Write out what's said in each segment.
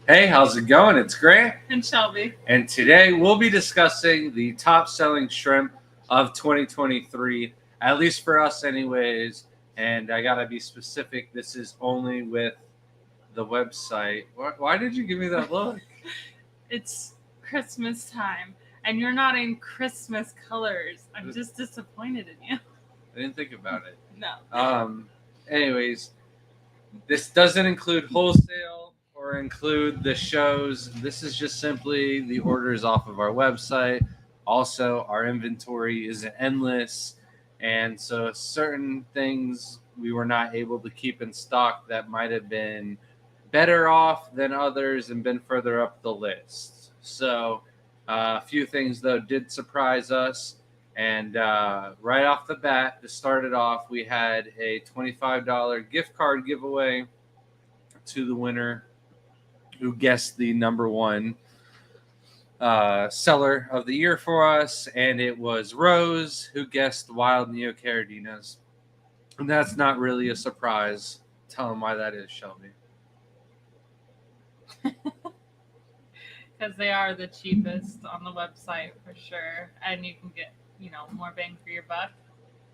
Hey, how's it going? It's Grant. And Shelby. And today we'll be discussing the top selling shrimp of 2023, at least for us, anyways. And I gotta be specific, this is only with the website. Why did you give me that look? It's Christmas time, and you're not in Christmas colors. I'm just disappointed in you. I didn't think about it. No. Anyways, this doesn't include wholesale or include the shows. This is just simply the orders off of our website. Also, our inventory is endless. And so, certain things we were not able to keep in stock that might have been better off than others and been further up the list. So, a few things, though, did surprise us. And right off the bat, to start it off, we had a $25 gift card giveaway to the winner who guessed the number one seller of the year for us. And it was Rose, who guessed Wild Neocardinas. And that's not really a surprise. Tell them why that is, Shelby. Because they are the cheapest on the website for sure, and you can get more bang for your buck.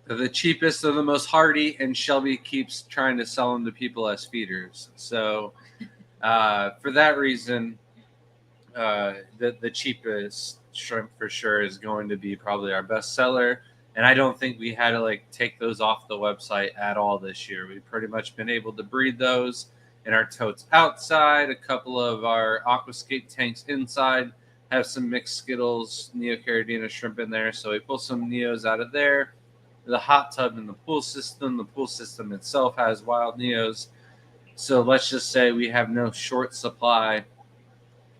They're the cheapest, they're the most hardy, and Shelby keeps trying to sell them to people as feeders. So, for that reason, the cheapest shrimp for sure is going to be probably our best seller. And I don't think we had to take those off the website at all this year. We've pretty much been able to breed those in our totes outside. A couple of our aquascape tanks inside have some mixed Skittles, Neocaridina shrimp in there. So we pull some Neos out of there. The hot tub in the pool system itself has wild Neos. So let's just say we have no short supply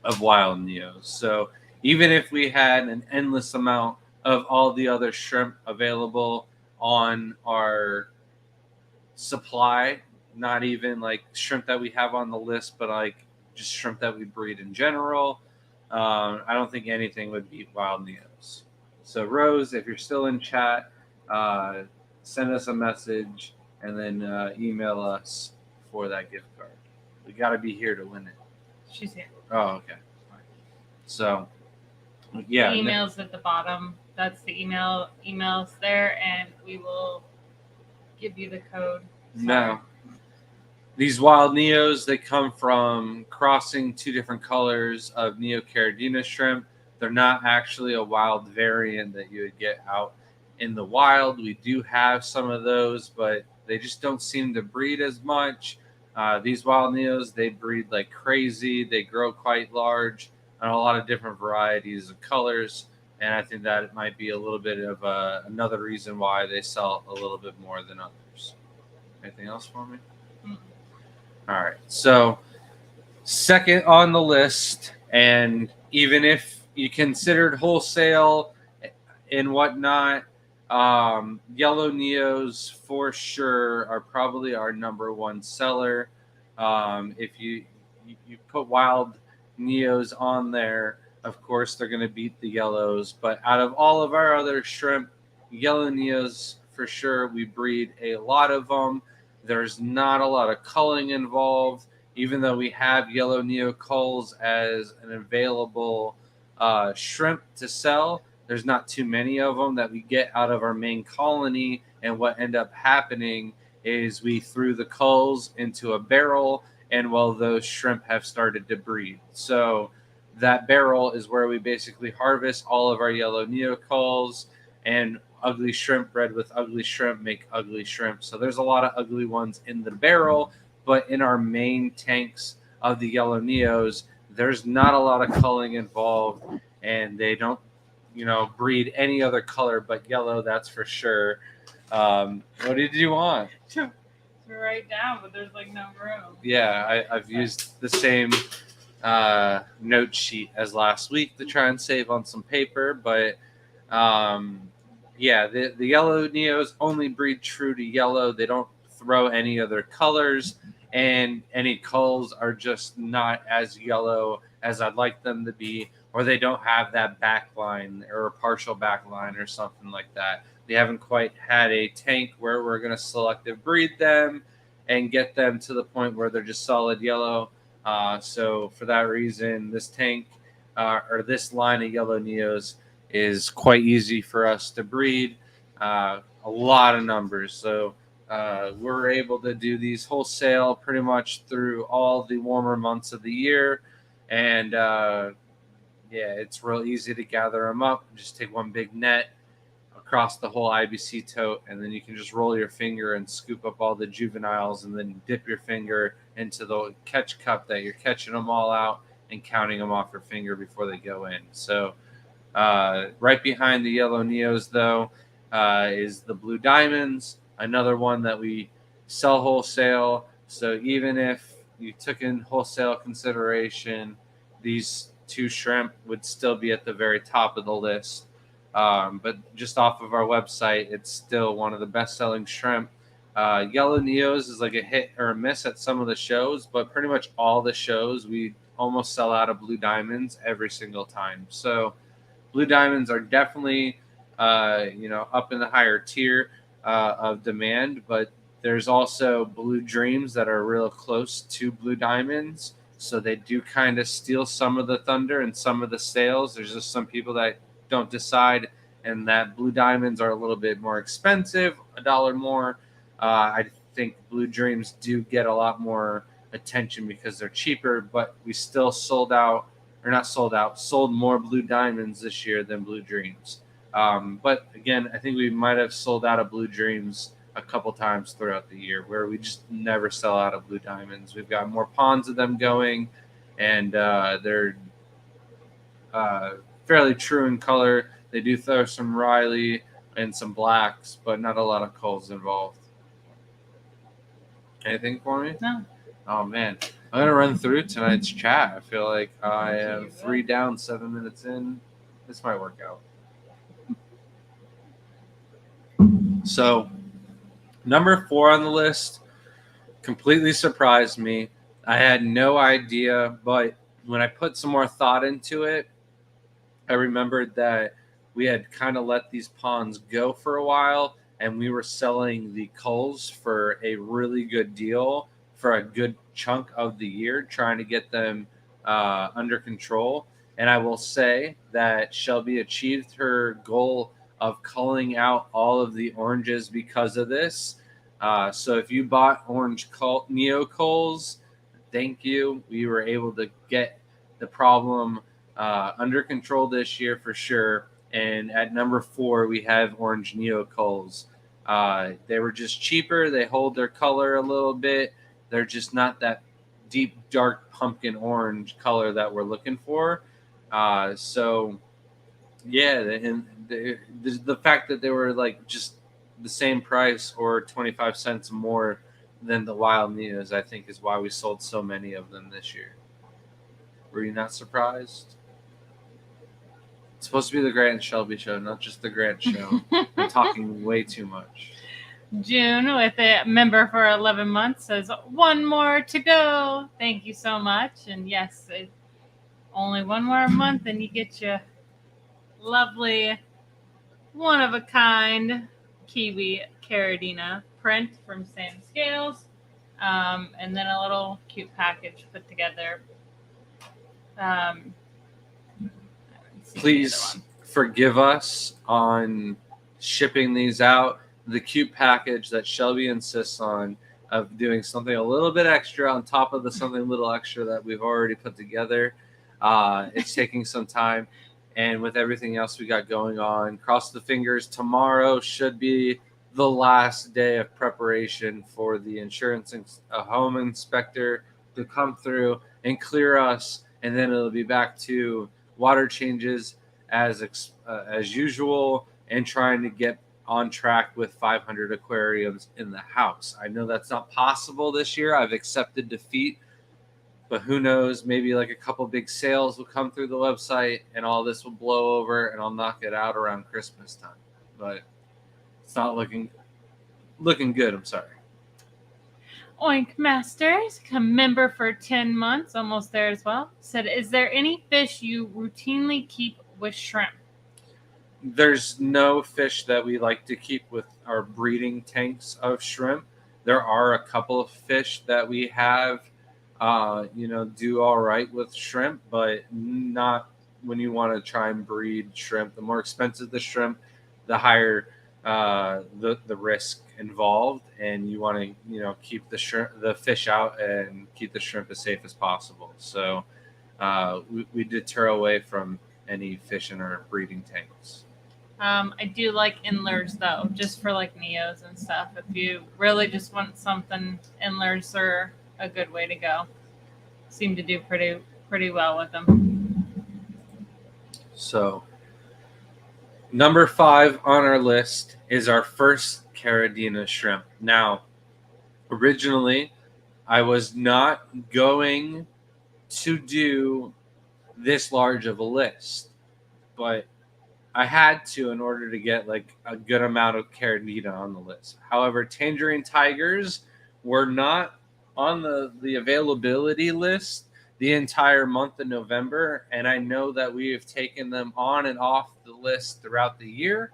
of wild Neos. So even if we had an endless amount of all the other shrimp available on our supply, not even shrimp that we have on the list, but just shrimp that we breed in general, I don't think anything would beat wild Neos. So Rose, if you're still in chat, send us a message and then email us for that gift card. We got to be here to win it. She's here. Oh, okay. So, yeah. The email's at the bottom. That's the email. Email's there, and we will give you the code. No. These wild Neos, they come from crossing two different colors of Neocaridina shrimp. They're not actually a wild variant that you would get out in the wild. We do have some of those, but they just don't seem to breed as much. These wild Neos, they breed like crazy. They grow quite large on a lot of different varieties of colors. And I think that it might be a little bit of another reason why they sell a little bit more than others. Anything else for me? All right. So, second on the list, and even if you considered wholesale and whatnot, yellow Neos for sure are probably our number one seller. If you put wild Neos on there, of course they're going to beat the yellows. But out of all of our other shrimp, yellow Neos for sure, we breed a lot of them. There's not a lot of culling involved, even though we have yellow Neo culls as an available shrimp to sell. There's not too many of them that we get out of our main colony. And what ended up happening is we threw the culls into a barrel, and well, those shrimp have started to breed. So that barrel is where we basically harvest all of our yellow Neo culls, and ugly shrimp bred with ugly shrimp make ugly shrimp. So there's a lot of ugly ones in the barrel, but in our main tanks of the yellow Neos, there's not a lot of culling involved, and they don't, breed any other color but yellow. That's for sure. What did you want? To write down, but there's no room. Yeah, I've used the same note sheet as last week to try and save on some paper, but yeah, the yellow Neos only breed true to yellow. They don't throw any other colors, and any culls are just not as yellow as I'd like them to be, or they don't have that backline or a partial backline or something like that. We haven't quite had a tank where we're going to selective breed them and get them to the point where they're just solid yellow. So for that reason, this tank or this line of yellow neos is quite easy for us to breed. A lot of numbers. So we're able to do these wholesale pretty much through all the warmer months of the year. And yeah, it's real easy to gather them up. Just take one big net across the whole IBC tote, and then you can just roll your finger and scoop up all the juveniles, and then dip your finger into the catch cup that you're catching them all out and counting them off your finger before they go in. So right behind the yellow neos, though, is the blue diamonds, another one that we sell wholesale. So even if you took in wholesale consideration, these two shrimp would still be at the very top of the list. But just off of our website, it's still one of the best-selling shrimp. Yellow Neos is like a hit or a miss at some of the shows, but pretty much all the shows we almost sell out of blue diamonds every single time. So blue diamonds are definitely, up in the higher tier of demand, but there's also blue dreams that are real close to blue diamonds. So they do kind of steal some of the thunder and some of the sales. There's just some people that don't decide, and that blue diamonds are a little bit more expensive, $1 more. I think blue dreams do get a lot more attention because they're cheaper, but we still sold more blue diamonds this year than blue dreams. But again, I think we might have sold out of blue dreams a couple times throughout the year where we just never sell out of blue diamonds. We've got more ponds of them going, and they're fairly true in color. They do throw some Riley and some blacks, but not a lot of culls involved. Anything for me? No. Oh man, I'm gonna run through tonight's chat. I feel like I am 3 down, 7 minutes in. This might work out. So, number 4 on the list completely surprised me. I had no idea, but when I put some more thought into it, I remembered that we had kind of let these ponds go for a while, and we were selling the culls for a really good deal for a good chunk of the year, trying to get them under control. And I will say that Shelby achieved her goal of culling out all of the oranges because of this. So if you bought orange neo culls, thank you. We were able to get the problem under control this year for sure. And at number 4, we have orange neo culls. They were just cheaper. They hold their color a little bit. They're just not that deep, dark pumpkin orange color that we're looking for. So, yeah, and the fact that they were like just the same price or 25 cents more than the wild neos, I think, is why we sold so many of them this year. Were you not surprised? It's supposed to be the Grant and Shelby show, not just the Grant show. I'm talking way too much. June, with a member for 11 months, says, 1 more to go. Thank you so much. And yes, only 1 more month, and you get your lovely, one-of-a-kind kiwi caradina print from Sam Scales. And then a little cute package put together. Please forgive us on shipping these out. The cute package that Shelby insists on of doing something a little bit extra on top of the something a little extra that we've already put together. It's taking some time. And with everything else we got going on, cross the fingers, tomorrow should be the last day of preparation for the insurance home inspector to come through and clear us. And then it'll be back to water changes as usual and trying to get on track with 500 aquariums in the house. I know that's not possible this year. I've accepted defeat, but who knows? Maybe like a couple big sales will come through the website and all this will blow over and I'll knock it out around Christmas time. But it's not looking good. I'm sorry. Oink Masters, member for 10 months, almost there as well, said, is there any fish you routinely keep with shrimp? There's no fish that we like to keep with our breeding tanks of shrimp. There are a couple of fish that we have do all right with shrimp, but not when you want to try and breed shrimp. The more expensive the shrimp, the higher the risk involved, and you want to keep the fish out and keep the shrimp as safe as possible. So we deter away from any fish in our breeding tanks. I do like Antlers though, just for like Neos and stuff. If you really just want something, Antlers are a good way to go. Seem to do pretty well with them. So number 5 on our list is our first Caridina shrimp. Now, originally, I was not going to do this large of a list, but I had to in order to get like a good amount of Caridina on the list. However, Tangerine Tigers were not on the availability list the entire month of November, and I know that we have taken them on and off the list throughout the year.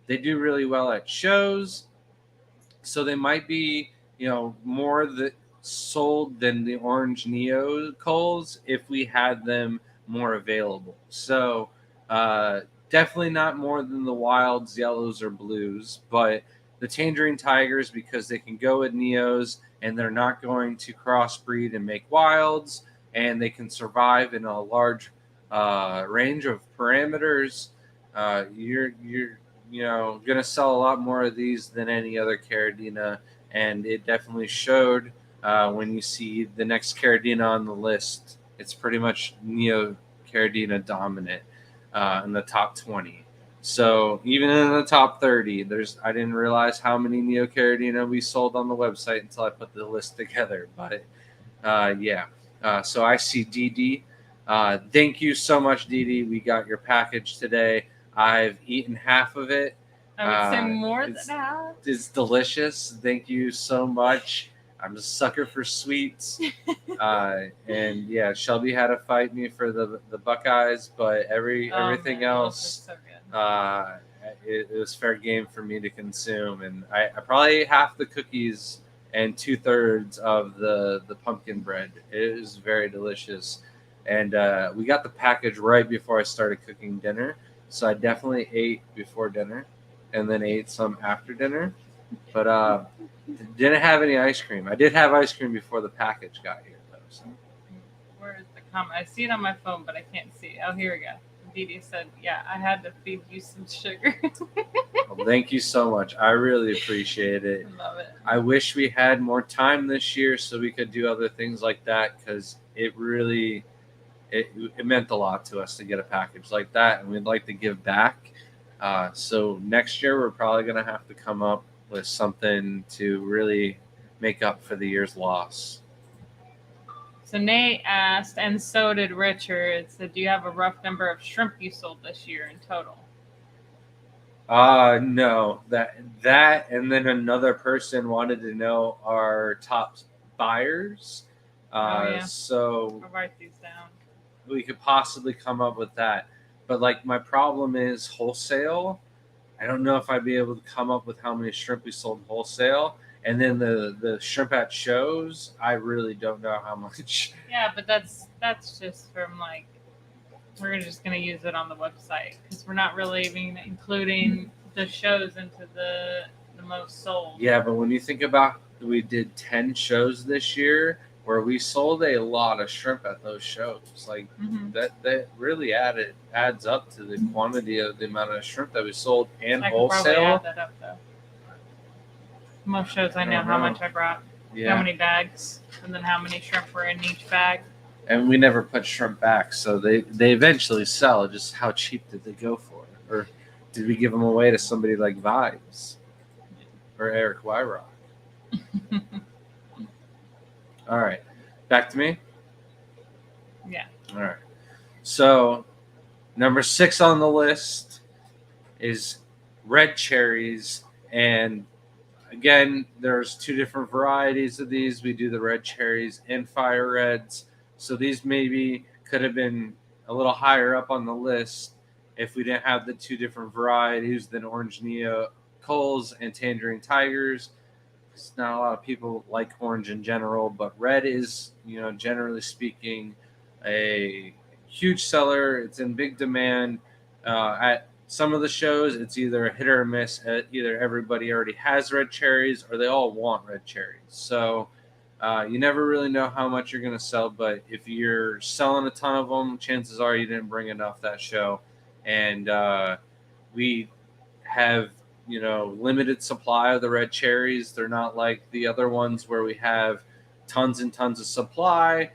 They do really well at shows, so they might be more sold than the orange neo coals if we had them more available. So definitely not more than the wilds, yellows, or blues, but the Tangerine Tigers, because they can go with neos and they're not going to crossbreed and make wilds, and they can survive in a large range of parameters. You're going to sell a lot more of these than any other Caridina, and it definitely showed when you see the next Caridina on the list. It's pretty much Neo Caridina dominant in the top 20. So even in the top 30, I didn't realize how many Neo Caridina we sold on the website until I put the list together. But so I see DD. Thank you so much, DD. We got your package today. I've eaten half of it. I would say more than half. It's delicious. Thank you so much. I'm a sucker for sweets. And yeah, Shelby had to fight me for the Buckeyes, but everything else, it was fair game for me to consume. And I probably ate half the cookies and 2/3 of the pumpkin bread. It was very delicious. And we got the package right before I started cooking dinner. So I definitely ate before dinner and then ate some after dinner. But didn't have any ice cream. I did have ice cream before the package got here, though. So. Where is the comment? I see it on my phone, but I can't see it. Oh, here we go. Didi said, yeah, I had to feed you some sugar. Well, thank you so much. I really appreciate it. I love it. I wish we had more time this year so we could do other things like that, because it really it meant a lot to us to get a package like that, and we'd like to give back. So next year we're probably going to have to come up with something to really make up for the year's loss. So Nate asked, and so did Richard, said, do you have a rough number of shrimp you sold this year in total? No. That and then another person wanted to know our top buyers. So I'll write these down. We could possibly come up with that. But like my problem is wholesale. I don't know if I'd be able to come up with how many shrimp we sold wholesale. And then the shrimp at shows, I really don't know how much. Yeah, but that's just from like, we're just going to use it on the website because we're not really even including the shows into the most sold. Yeah, but when you think about, we did 10 shows this year where we sold a lot of shrimp at those shows. Like that really adds up to the quantity of the amount of shrimp that we sold and I wholesale. Probably add that up though. Most shows I know how much I brought, how many bags, and then how many shrimp were in each bag. And we never put shrimp back, so they eventually sell. Just how cheap did they go for it? Or did we give them away to somebody like Vibes or Eric Wyrock? All right, back to me? Yeah. All right. So number 6 on the list is red cherries. And again, there's 2 different varieties of these. We do the red cherries and fire reds. So these maybe could have been a little higher up on the list if we didn't have the 2 different varieties than orange neo coals and tangerine tigers. not a lot of people like orange in general, but red is, generally speaking, a huge seller. It's in big demand. At some of the shows, it's either a hit or a miss. Either everybody already has red cherries or they all want red cherries. So you never really know how much you're going to sell, but if you're selling a ton of them, chances are you didn't bring enough that show. And we have limited supply of the red cherries. They're not like the other ones where we have tons and tons of supply.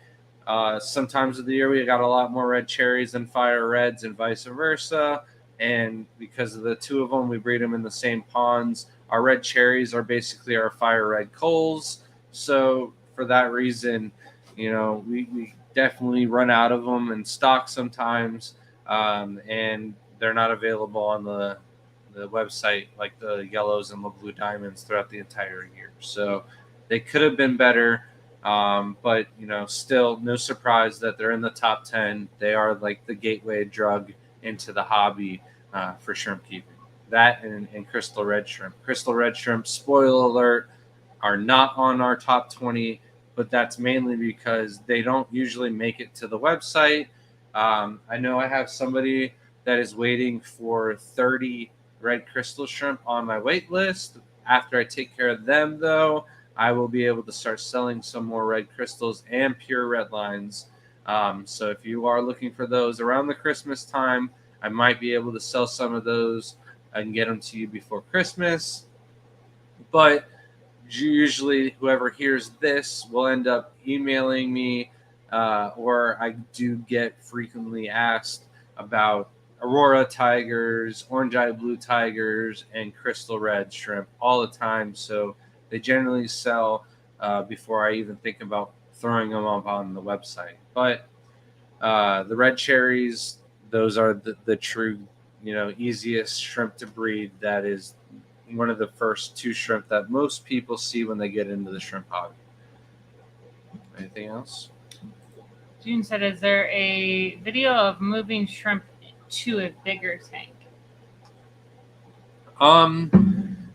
Sometimes of the year we got a lot more red cherries than fire reds and vice versa. And because of the two of them, we breed them in the same ponds. Our red cherries are basically our fire red coals. So for that reason, we definitely run out of them in stock sometimes. And they're not available on the website like the yellows and the blue diamonds throughout the entire year. So they could have been better, but still no surprise that they're in the top 10. They are like the gateway drug into the hobby for shrimp keeping. That and crystal red shrimp. Crystal red shrimp, spoiler alert, are not on our top 20, but that's mainly because they don't usually make it to the website. I know I have somebody that is waiting for 30 red crystal shrimp on my wait list. After I take care of them, though, I will be able to start selling some more red crystals and pure red lines. So if you are looking for those around the Christmas time, I might be able to sell some of those and get them to you before Christmas. But usually whoever hears this will end up emailing me, or I do get frequently asked about Aurora tigers, orange eye blue tigers, and crystal red shrimp all the time. So they generally sell before I even think about throwing them up on the website. But the red cherries, those are the true, easiest shrimp to breed. That is one of the first two shrimp that most people see when they get into the shrimp hobby. Anything else? June said, is there a video of moving shrimp to a bigger tank?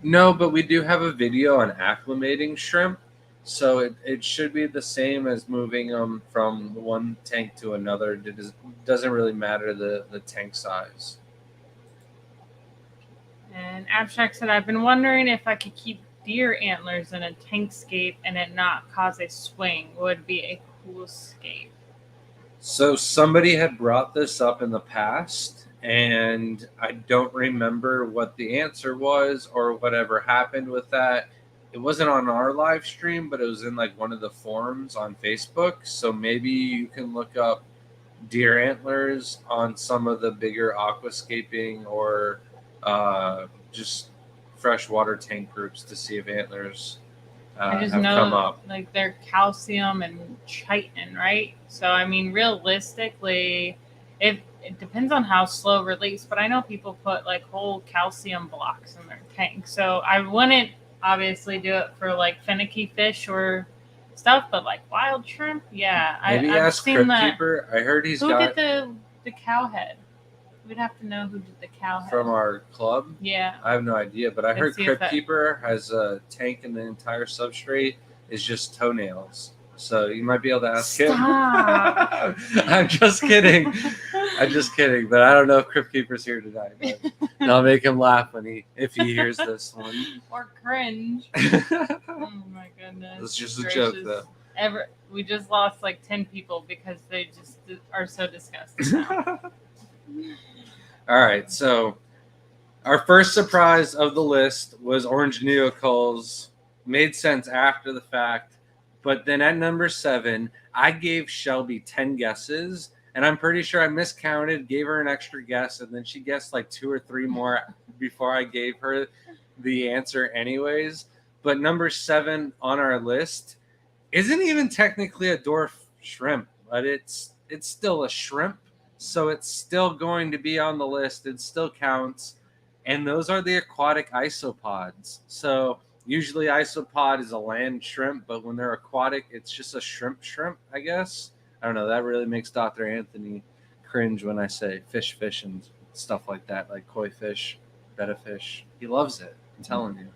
No, but we do have a video on acclimating shrimp. So it should be the same as moving them from one tank to another. It doesn't really matter the tank size. And Abstract said, I've been wondering if I could keep deer antlers in a tankscape and it not cause a swing. Would be a cool scape. So somebody had brought this up in the past, and I don't remember what the answer was or whatever happened with that. It wasn't on our live stream, but it was in like one of the forums on Facebook. So maybe you can look up deer antlers on some of the bigger aquascaping or just freshwater tank groups to see if antlers I just have know come up. like they're calcium and chitin, right? So I mean, realistically, it depends on how slow release. But I know people put like whole calcium blocks in their tank. So I wouldn't obviously do it for like finicky fish or stuff, but like wild shrimp, yeah. Maybe I've ask seen Crypt that. Keeper. I heard he's Who got did the cow head? We'd have to know who did the cow head from our club. Yeah. I have no idea, but I heard see if Crypt that- Keeper has a tank and the entire substrate is just toenails. So you might be able to ask Stop. him. I'm just kidding. I'm just kidding, but I don't know if Crypt Keeper's here tonight. But I'll make him laugh if he hears this one. Or cringe. Oh my goodness. It's just a joke, though. We just lost like 10 people because they just are so disgusting now. All right, so our first surprise of the list was orange neocals. Made sense after the fact, but then at number 7, I gave Shelby 10 guesses, and I'm pretty sure I miscounted, gave her an extra guess, and then she guessed like 2 or 3 more before I gave her the answer anyways. But number 7 on our list isn't even technically a dwarf shrimp, but it's still a shrimp. So it's still going to be on the list. It still counts. And those are the aquatic isopods. So usually isopod is a land shrimp, but when they're aquatic, it's just a shrimp, I guess. I don't know. That really makes Dr. Anthony cringe when I say fish and stuff like that, like koi fish, betta fish. He loves it. I'm telling you.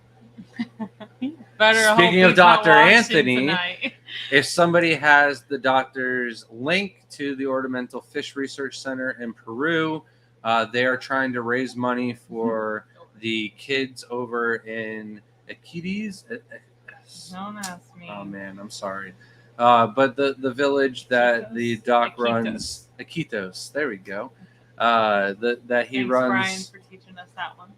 Better hope Speaking of he's not Dr. watching Anthony, tonight. if somebody has the doctor's link to the Ornamental Fish Research Center in Peru, they are trying to raise money for the kids over in Iquitos. Don't ask me. Oh man, I'm sorry. But the village that the doc runs, Iquitos. There we go. That he Thanks, runs. Brian, for teaching us that one.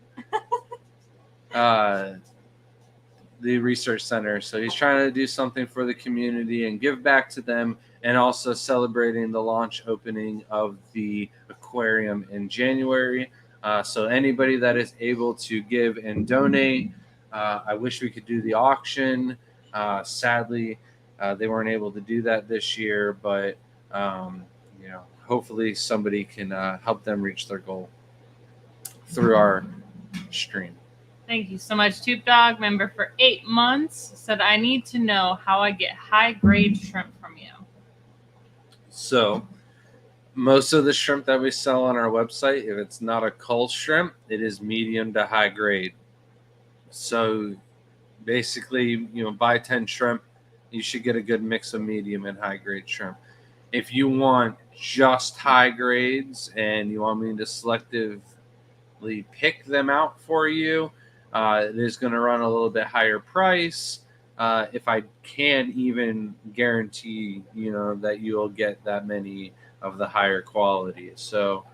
The research center. So he's trying to do something for the community and give back to them, and also celebrating the launch opening of the aquarium in January. So anybody that is able to give and donate, I wish we could do the auction. Sadly, they weren't able to do that this year, but hopefully somebody can help them reach their goal through our stream. Thank you so much. Tube Dog, member for 8 months, said, I need to know how I get high-grade shrimp from you. So most of the shrimp that we sell on our website, if it's not a cull shrimp, it is medium to high grade. So basically, buy 10 shrimp, you should get a good mix of medium and high grade shrimp. If you want just high grades and you want me to selectively pick them out for you, it is going to run a little bit higher price. If I can even guarantee, that you'll get that many of the higher quality. So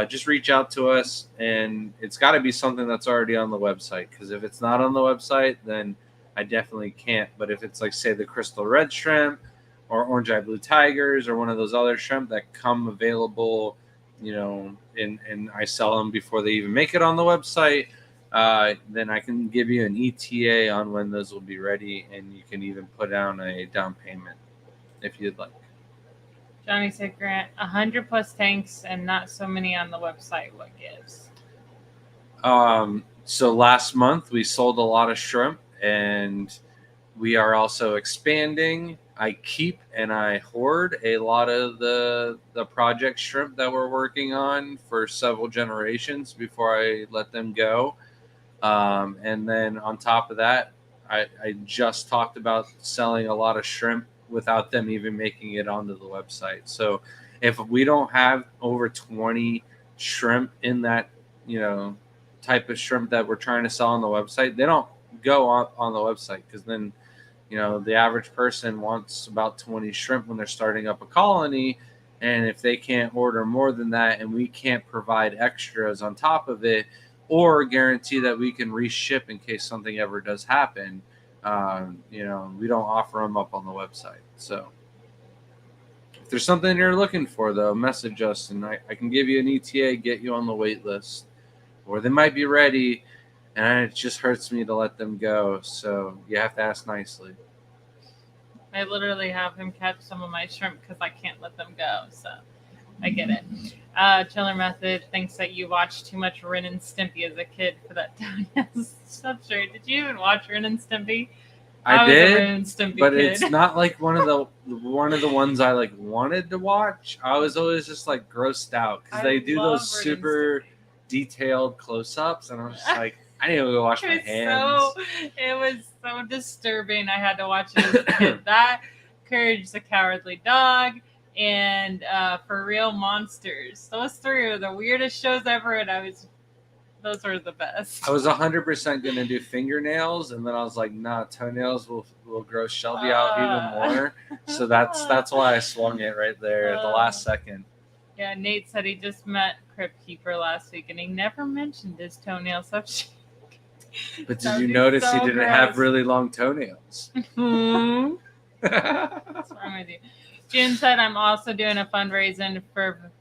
just reach out to us, and it's got to be something that's already on the website, because if it's not on the website, then I definitely can't. But if it's like, say, the crystal red shrimp or orange eye blue tigers or one of those other shrimp that come available, and I sell them before they even make it on the website, then I can give you an ETA on when those will be ready, and you can even put down a down payment if you'd like. Johnny said, Grant, 100 plus tanks and not so many on the website. What gives? So last month we sold a lot of shrimp, and we are also expanding. I keep and I hoard a lot of the project shrimp that we're working on for several generations before I let them go. And then on top of that, I just talked about selling a lot of shrimp without them even making it onto the website. So if we don't have over 20 shrimp in that, type of shrimp that we're trying to sell on the website, they don't go on the website, because then, the average person wants about 20 shrimp when they're starting up a colony. And if they can't order more than that, and we can't provide extras on top of it, or guarantee that we can reship in case something ever does happen, we don't offer them up on the website. So if there's something you're looking for, though, message us, and I can give you an ETA, get you on the wait list, or they might be ready, and it just hurts me to let them go. So you have to ask nicely. I literally have him catch some of my shrimp because I can't let them go. So I get it. Chiller Method thinks that you watched too much Ren and Stimpy as a kid for that substrate. Did you even watch Ren and Stimpy? I was did, a Ren and Stimpy but kid. It's not like one of the ones I like wanted to watch. I was always just like grossed out because they do those super detailed close-ups, and I was just like, I need to go wash my hands. It was so disturbing. I had to watch it as a kid. That, Courage the Cowardly Dog, and For Real Monsters. Those three are the weirdest shows ever, and those were the best. I was 100% going to do fingernails, and then I was like, nah, toenails will grow Shelby out even more. So that's why I swung it right there at the last second. Yeah, Nate said he just met Crypt Keeper last week, and he never mentioned his toenail substrate. But did you notice he didn't have really long toenails? What's wrong with you? June said, I'm also doing a fundraiser for...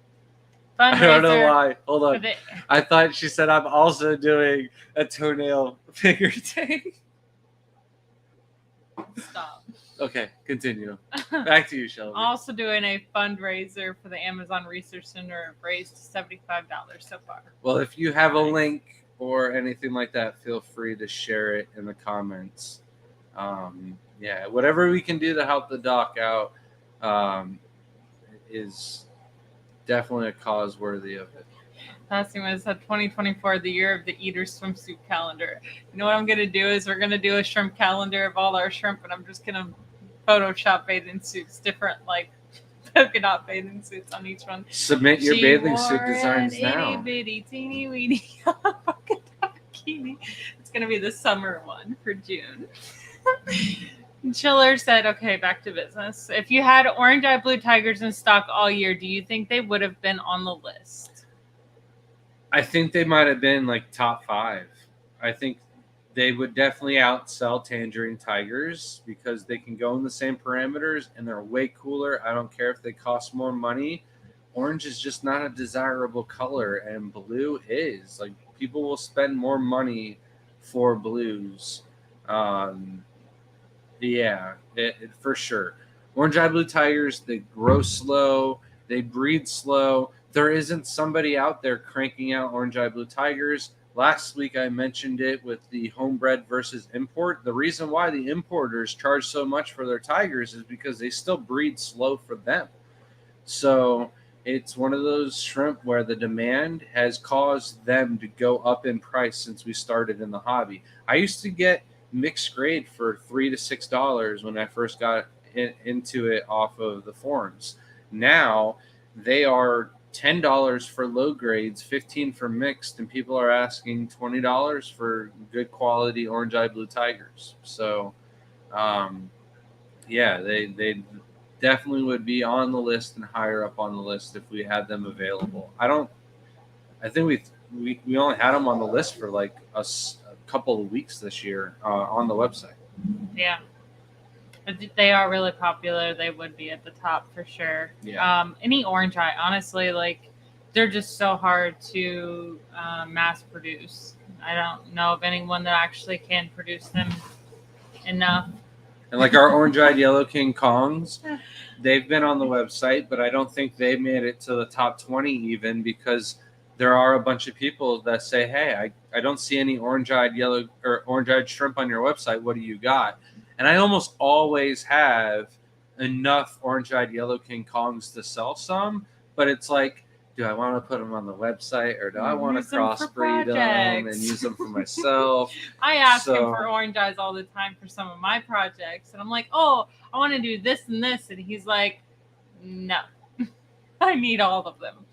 I don't know why. Hold on. I thought she said, I'm also doing a toenail figure tank. Stop. Okay, continue. Back to you, Shelby. Also doing a fundraiser for the Amazon Research Center. Raised $75 so far. Well, if you have a link or anything like that, feel free to share it in the comments. Whatever we can do to help the doc out is definitely a cause worthy of it. Last thing was 2024, the year of the eater swimsuit calendar. You know what I'm gonna do is we're gonna do a shrimp calendar of all our shrimp, and I'm just gonna Photoshop bathing suits, different like polka dot bathing suits on each one. Submit your She bathing suit wore designs an now. itty bitty teeny weeny polka dot bikini. It's gonna be the summer one for June. Chiller said, okay, back to business. If you had orange eye blue tigers in stock all year, do you think they would have been on the list? I think they might have been like top 5. I think they would definitely outsell tangerine tigers because they can go in the same parameters and they're way cooler. I don't care if they cost more money. Orange is just not a desirable color, and blue is. Like, people will spend more money for blues. Yeah, for sure. Orange eye blue tigers, they grow slow, they breed slow. There isn't somebody out there cranking out orange eye blue tigers. Last week I mentioned it with the homebred versus import. The reason why the importers charge so much for their tigers is because they still breed slow for them. So it's one of those shrimp where the demand has caused them to go up in price since we started in the hobby. I used to get mixed grade for $3 to $6 when I first got into it off of the forums. Now they are $10 for low grades, $15 for mixed, and people are asking $20 for good quality orange eye blue tigers. So, yeah, they definitely would be on the list and higher up on the list if we had them available. I think we only had them on the list for like a couple of weeks this year on the website. Yeah. They are really popular. They would be at the top for sure. Yeah. Any orange eye, honestly, like they're just so hard to mass produce. I don't know of anyone that actually can produce them enough. And like our orange-eyed yellow King Kongs, they've been on the website, but I don't think they made it to the top 20 even, because there are a bunch of people that say, hey, I don't see any orange-eyed yellow or orange-eyed shrimp on your website. What do you got? And I almost always have enough orange-eyed yellow King Kongs to sell some, but it's like, do I want to put them on the website, or do I want to crossbreed them and use them for myself? I ask him for orange eyes all the time for some of my projects, and I'm like, oh, I want to do this and this, and he's like, no, I need all of them.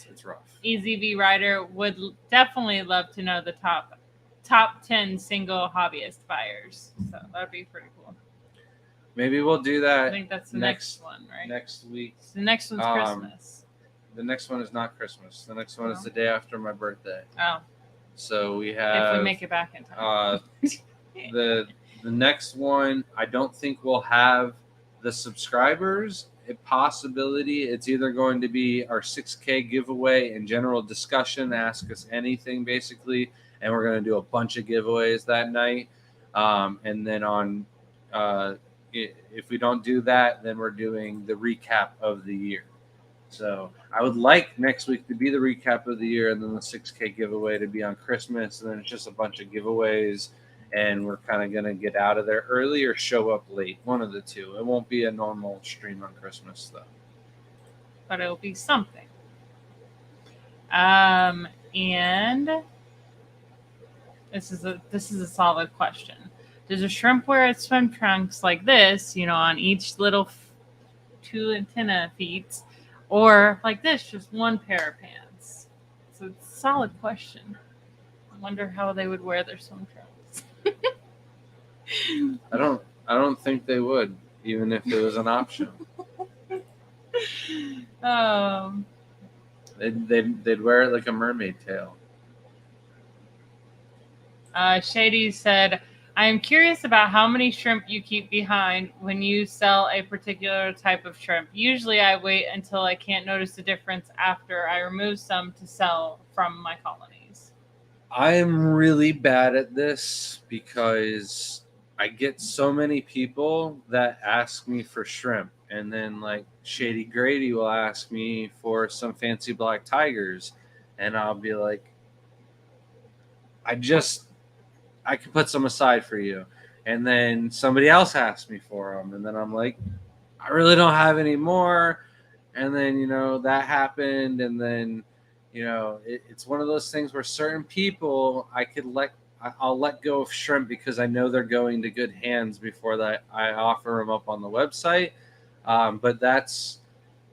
It's rough. Easy V Rider would definitely love to know the top 10 single hobbyist buyers. So that'd be pretty cool. Maybe we'll do that. I think that's the next one, right? Next week. So the next one's Christmas. The next one is not Christmas. The next one is the day after my birthday. Oh. So we have. If we make it back in time. The next one, I don't think we'll have the subscribers. A possibility. It's either going to be our 6K giveaway and general discussion. Ask us anything, basically. And we're going to do a bunch of giveaways that night. And then on, if we don't do that, then we're doing the recap of the year. So I would like next week to be the recap of the year, and then the 6K giveaway to be on Christmas. And then it's just a bunch of giveaways. And we're kind of going to get out of there early or show up late. One of the two. It won't be a normal stream on Christmas, though. But it'll be something. And this is a solid question. Does a shrimp wear its swim trunks like this, on each little 2 antenna feet, or like this, just one pair of pants? So it's a solid question. I wonder how they would wear their swim trunks. I don't think they would, even if it was an option. They'd wear it like a mermaid tail. Shady said, I am curious about how many shrimp you keep behind when you sell a particular type of shrimp. Usually I wait until I can't notice the difference after I remove some to sell from my colonies. I am really bad at this because I get so many people that ask me for shrimp. And then like Shady Grady will ask me for some fancy black tigers. And I'll be like, I can put some aside for you. And then somebody else asks me for them. And then I'm like, I really don't have any more. And then, that happened. And then, It's one of those things where certain people I'll let go of shrimp because I know they're going to good hands before that I offer them up on the website. But that's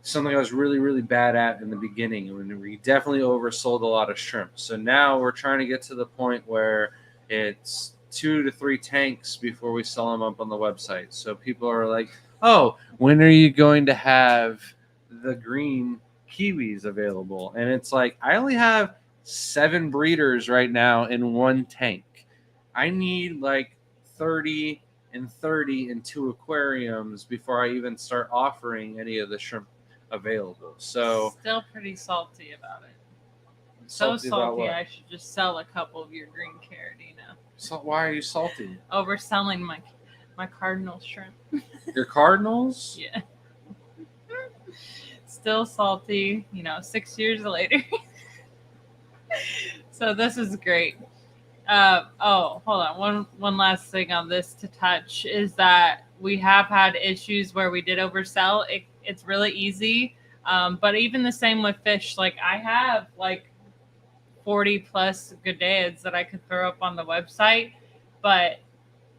something I was really, really bad at in the beginning when we definitely oversold a lot of shrimp. So now we're trying to get to the point where it's 2 to 3 tanks before we sell them up on the website. So people are like, oh, when are you going to have the green kiwis available? And it's like, I only have 7 breeders right now in one tank. I need like 30 and 30 in 2 aquariums before I even start offering any of the shrimp available. So still pretty salty about it. So salty, I should just sell a couple of your green Caridina. So why are you salty? Overselling my Cardinal shrimp. Your Cardinals? Yeah. Still salty, 6 years later. So this is great. Hold on. One last thing on this to touch is that we have had issues where we did oversell. It's really easy. But even the same with fish. Like I have like 40 plus Goodeids that I could throw up on the website. But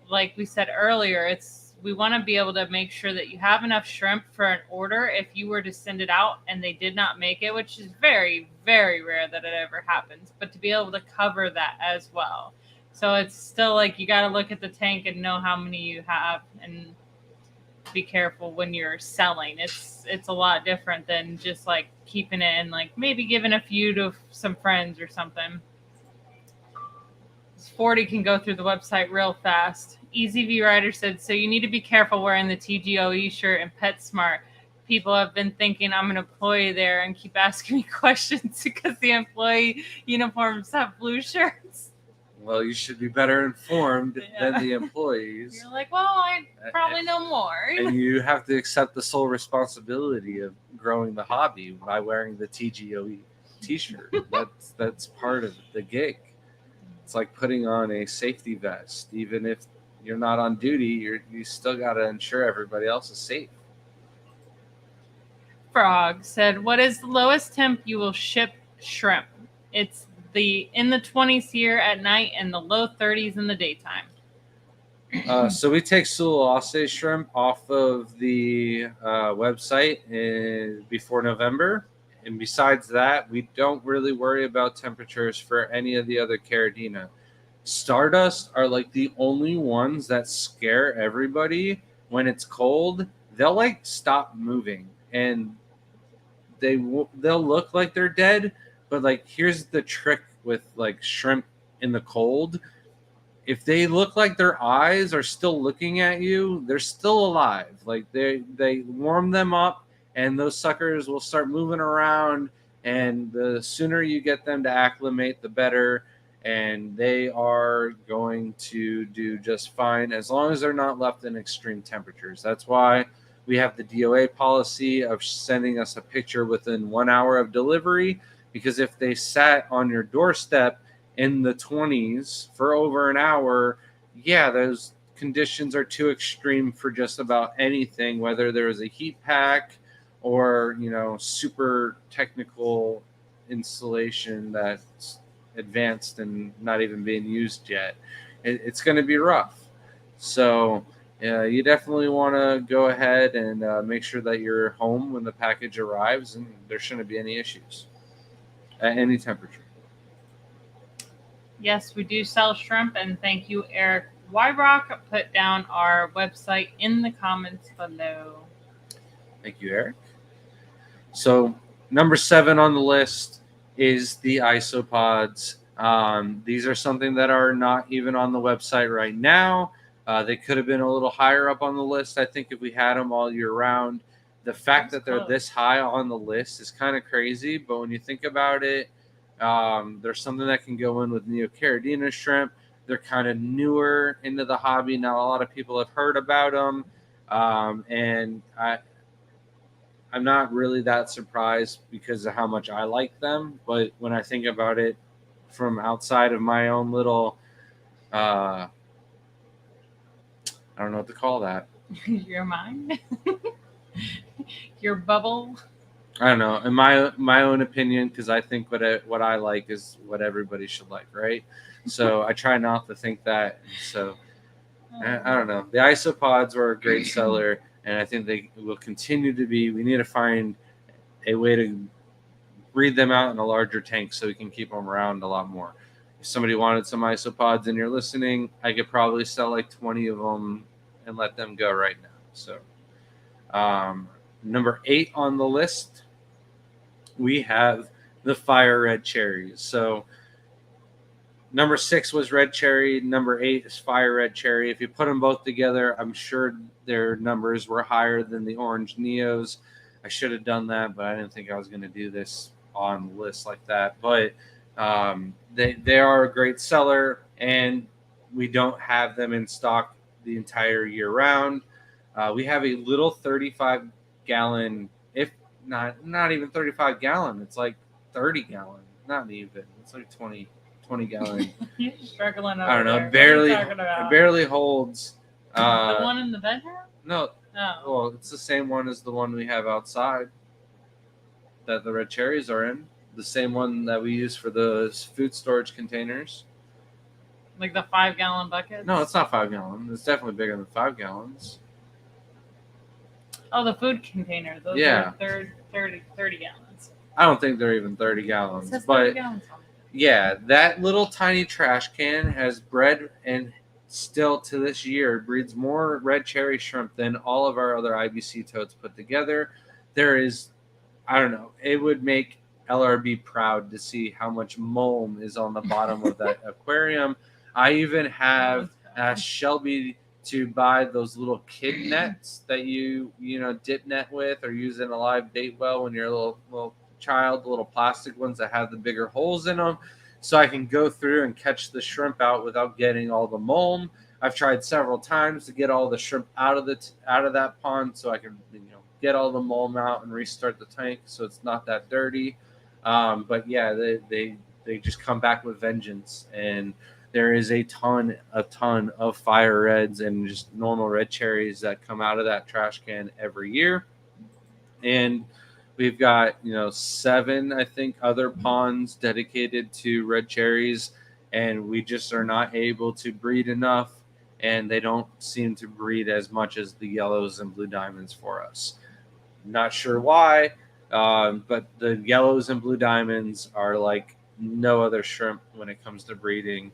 like we said earlier, we want to be able to make sure that you have enough shrimp for an order if you were to send it out and they did not make it, which is very, very rare that it ever happens, but to be able to cover that as well. So it's still like you got to look at the tank and know how many you have and be careful when you're selling. It's a lot different than just like keeping it and like maybe giving a few to some friends or something. 40 can go through the website real fast. Easy V Rider said, so you need to be careful wearing the TGOE shirt and PetSmart. People have been thinking I'm an employee there and keep asking me questions because the employee uniforms have blue shirts. Well, you should be better informed than the employees. You're like, well, I probably know more. And you have to accept the sole responsibility of growing the hobby by wearing the TGOE t-shirt. That's part of the gig. It's like putting on a safety vest. Even if you're not on duty, you still got to ensure everybody else is safe. Frog said, what is the lowest temp you will ship shrimp? It's in the 20s here at night and the low 30s in the daytime. So we take Sulawesi shrimp off of the website before November. And besides that, we don't really worry about temperatures for any of the other Caridina. Stardust are like the only ones that scare everybody when it's cold. They'll like stop moving and they'll look like they're dead. But like, here's the trick with like shrimp in the cold. If they look like their eyes are still looking at you, they're still alive. Like they warm them up and those suckers will start moving around, and the sooner you get them to acclimate, the better, and they are going to do just fine as long as they're not left in extreme temperatures. That's why we have the DOA policy of sending us a picture within 1 hour of delivery, because if they sat on your doorstep in the 20s for over an hour, those conditions are too extreme for just about anything, whether there is a heat pack or super technical installation that's advanced and not even being used yet. It's going to be rough. So you definitely want to go ahead and make sure that you're home when the package arrives, and there shouldn't be any issues at any temperature. Yes, we do sell shrimp, and thank you, Eric Wyrock. Put down our website in the comments below. Thank you, Eric. So number 7 on the list is the Isopods. These are something that are not even on the website right now. They could have been a little higher up on the list, I think, if we had them all year round. The fact that they're this high on the list is kind of crazy, but when you think about it, there's something that can go in with Neocaridina shrimp. They're kind of newer into the hobby. Now, a lot of people have heard about them, and I'm not really that surprised because of how much I like them. But when I think about it from outside of my own little, I don't know what to call that. Your mind? Your bubble? I don't know. In my own opinion, because I think what I like is what everybody should like, right? So I try not to think that. So I don't know. The isopods were a great seller, and I think they will continue to be. We need to find a way to breed them out in a larger tank so we can keep them around a lot more. If somebody wanted some isopods and you're listening, I could probably sell like 20 of them and let them go right now. So, number 8 on the list, we have the fire red cherries. So, number 6 was red cherry. Number 8 is fire red cherry. If you put them both together, I'm sure their numbers were higher than the orange neos. I should have done that, but I didn't think I was going to do this on the list like that. But they are a great seller, and we don't have them in stock the entire year round. We have a little 35-gallon, if not even 35-gallon. It's like 30-gallon. Not even. It's like 20 gallon. You're struggling over I don't know. there. It barely holds. The one in the bedroom? No. Oh. Well, it's the same one as the one we have outside that the red cherries are in. The same one that we use for the food storage containers. Like the 5-gallon buckets? No, it's not 5 gallon. It's definitely bigger than 5 gallons. Oh, the food containers. Those Yeah. are 30 gallons. I don't think they're even 30 gallons. It says 30 but gallons on it. yeah, that little tiny trash can has bred and still to this year breeds more red cherry shrimp than all of our other IBC toads put together. There is, I don't know, it would make LRB proud to see how much mulm is on the bottom of that aquarium. I even have asked Shelby to buy those little kid nets that you dip net with or use in a live bait well when you're a little child, the little plastic ones that have the bigger holes in them, so I can go through and catch the shrimp out without getting all the mulm. I've tried several times to get all the shrimp out of that pond so I can get all the mulm out and restart the tank so it's not that dirty. But yeah, they just come back with vengeance, and there is a ton of fire reds and just normal red cherries that come out of that trash can every year. And we've got 7, I think, other ponds dedicated to red cherries, and we just are not able to breed enough, and they don't seem to breed as much as the yellows and blue diamonds for us. Not sure why, but the yellows and blue diamonds are like no other shrimp when it comes to breeding.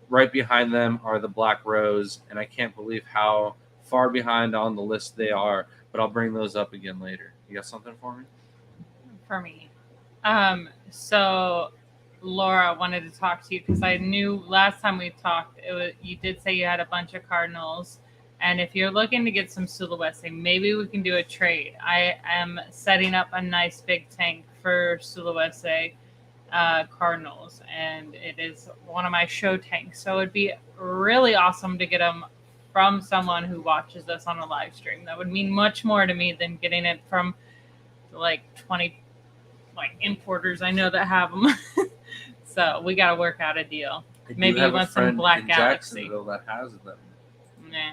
Right behind them are the black rose, and I can't believe how far behind on the list they are, but I'll bring those up again later. You got something for me? For me. So Laura wanted to talk to you because I knew last time we talked, you did say you had a bunch of cardinals. And if you're looking to get some silhouettes, maybe we can do a trade. I am setting up a nice big tank for silhouettes cardinals, and it is one of my show tanks. So it'd be really awesome to get them from someone who watches us on a live stream. That would mean much more to me than getting it from like 20 importers I know that have them. So we got to work out a deal. Maybe you want some Black Galaxy. Jacksonville that has them. Nah.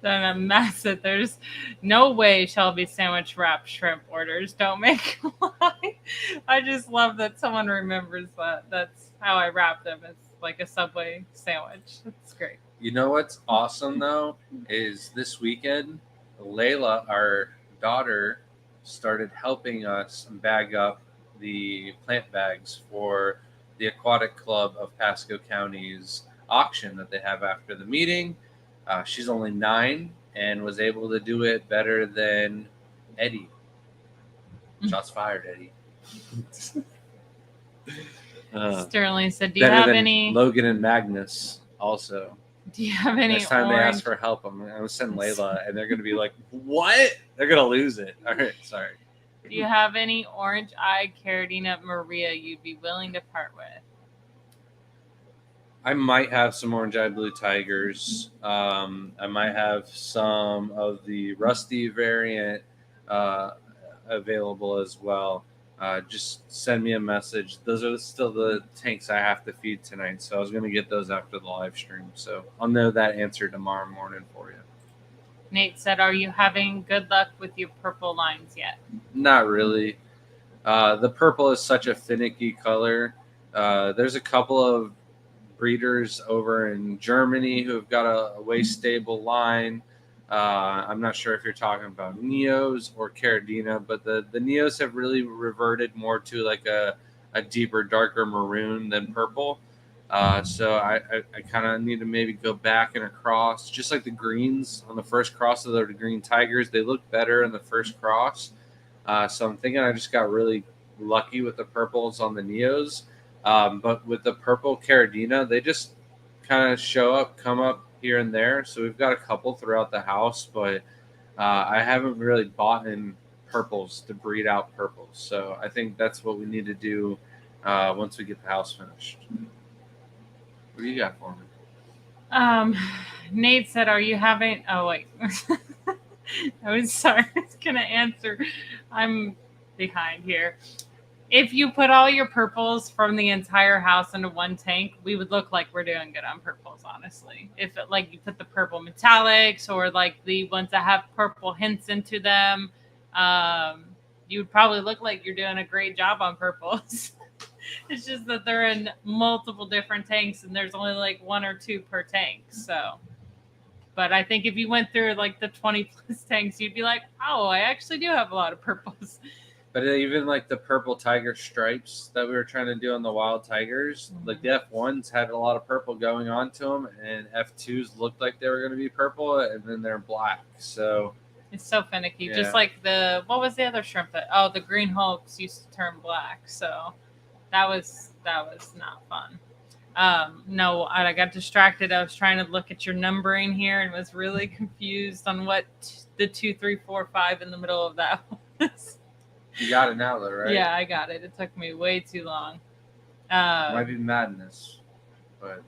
Then I'm mad that there's no way Shelby sandwich wrap shrimp orders don't make lie. I just love that someone remembers that. That's how I wrap them. It's like a Subway sandwich. It's great. You know what's awesome though is this weekend, Layla, our daughter, started helping us bag up the plant bags for the Aquatic Club of Pasco County's auction that they have after the meeting. She's only 9 and was able to do it better than Eddie. Shots fired, Eddie. Sterling said, do you have any... Logan and Magnus also. Do you have any Next time they ask for help, I'm going to send Layla, and they're going to be like, what? They're going to lose it. All right, sorry. Do you have any orange-eyed Caridina Maria you'd be willing to part with? I might have some orange-eyed blue tigers. I might have some of the rusty variant available as well. Just send me a message. Those are still the tanks I have to feed tonight, so I was going to get those after the live stream. So I'll know that answer tomorrow morning for you. Nate said, "Are you having good luck with your purple lines yet?" Not really. The purple is such a finicky color. There's a couple of breeders over in Germany who have got a way stable line. I'm not sure if you're talking about Neos or Caradina, but the Neos have really reverted more to like a deeper, darker maroon than purple. So I kind of need to maybe go back and across, just like the greens on the first cross of the green tigers. They look better in the first cross. So I'm thinking I just got really lucky with the purples on the Neos. But with the purple Caradina, they just kind of show up, come up here and there. So we've got a couple throughout the house, but I haven't really bought in purples to breed out purples. So I think that's what we need to do once we get the house finished. What do you got for me? Nate said, "Are you having?" Oh wait, I was sorry. I was gonna answer. I'm behind here. If you put all your purples from the entire house into one tank, we would look like we're doing good on purples, honestly. If it, like you put the purple metallics or like the ones that have purple hints into them, you would probably look like you're doing a great job on purples. It's just that they're in multiple different tanks and there's only like 1 or 2 per tank. So, but I think if you went through like the 20 plus tanks, you'd be like, oh, I actually do have a lot of purples. But even like the purple tiger stripes that we were trying to do on the wild tigers, like the F1s had a lot of purple going on to them, and F2s looked like they were going to be purple, and then they're black. So it's so finicky. Yeah. Just like what was the other shrimp that? Oh, the green hulks used to turn black. So that was not fun. No, I got distracted. I was trying to look at your numbering here and was really confused on what the 2, 3, 4, 5 in the middle of that was. You got it now, though, right? Yeah, I got it. It took me way too long. Might be madness, but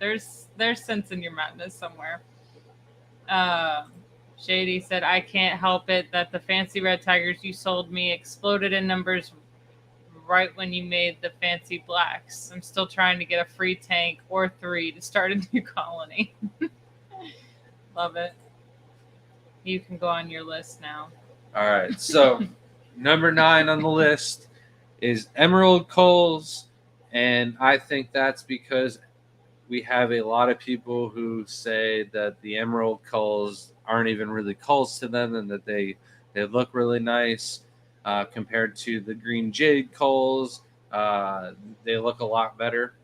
there's sense in your madness somewhere. Shady said, "I can't help it that the fancy red tigers you sold me exploded in numbers right when you made the fancy blacks. I'm still trying to get a free tank or 3 to start a new colony." Love it. You can go on your list now. All right, so number 9 on the list is emerald culls, and I think that's because we have a lot of people who say that the emerald culls aren't even really culls to them, and that they look really nice compared to the green jade culls. They look a lot better.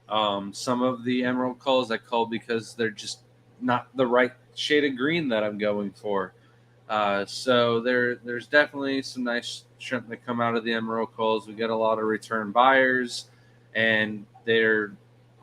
Some of the emerald culls I cull because they're just not the right shade of green that I'm going for. So there's definitely some nice shrimp that come out of the emerald culls. We get a lot of return buyers, and they're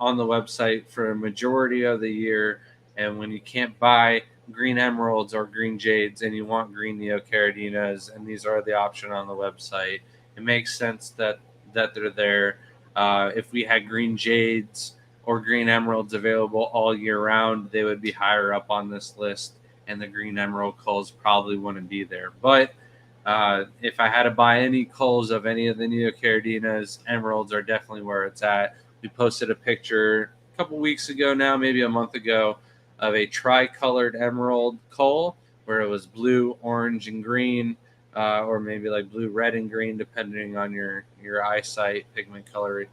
on the website for a majority of the year. And when you can't buy green emeralds or green jades and you want green neocaradinas, and these are the option on the website, it makes sense that they're there. If we had green jades or green emeralds available all year round, they would be higher up on this list, and the green emerald culls probably wouldn't be there. But if I had to buy any culls of any of the neocaradinas, emeralds are definitely where it's at. We posted a picture a couple weeks ago now, maybe a month ago, of a tricolored emerald cull where it was blue, orange, and green, or maybe like blue, red, and green, depending on your eyesight, pigment color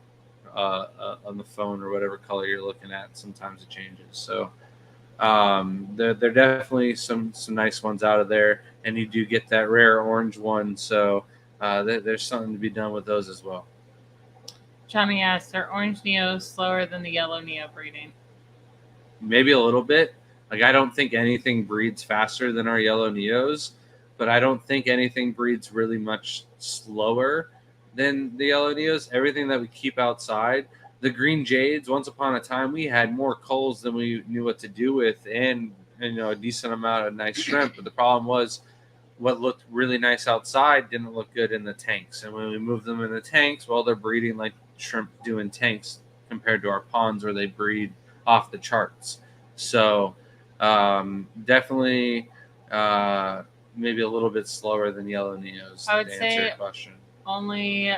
on the phone, or whatever color you're looking at. Sometimes it changes. So there are definitely some nice ones out of there, and you do get that rare orange one. So there's something to be done with those as well. Johnny asked, "Are orange neos slower than the yellow neo breeding?" Maybe a little bit. Like, I don't think anything breeds faster than our yellow neos, but I don't think anything breeds really much slower than the yellow neos. Everything that we keep outside, the green jades, once upon a time, we had more culls than we knew what to do with, and a decent amount of nice shrimp. But the problem was, what looked really nice outside didn't look good in the tanks. And when we moved them in the tanks, well, they're breeding like shrimp do in tanks compared to our ponds where they breed off the charts. So definitely maybe a little bit slower than yellow neos. I would to say answer your question. Only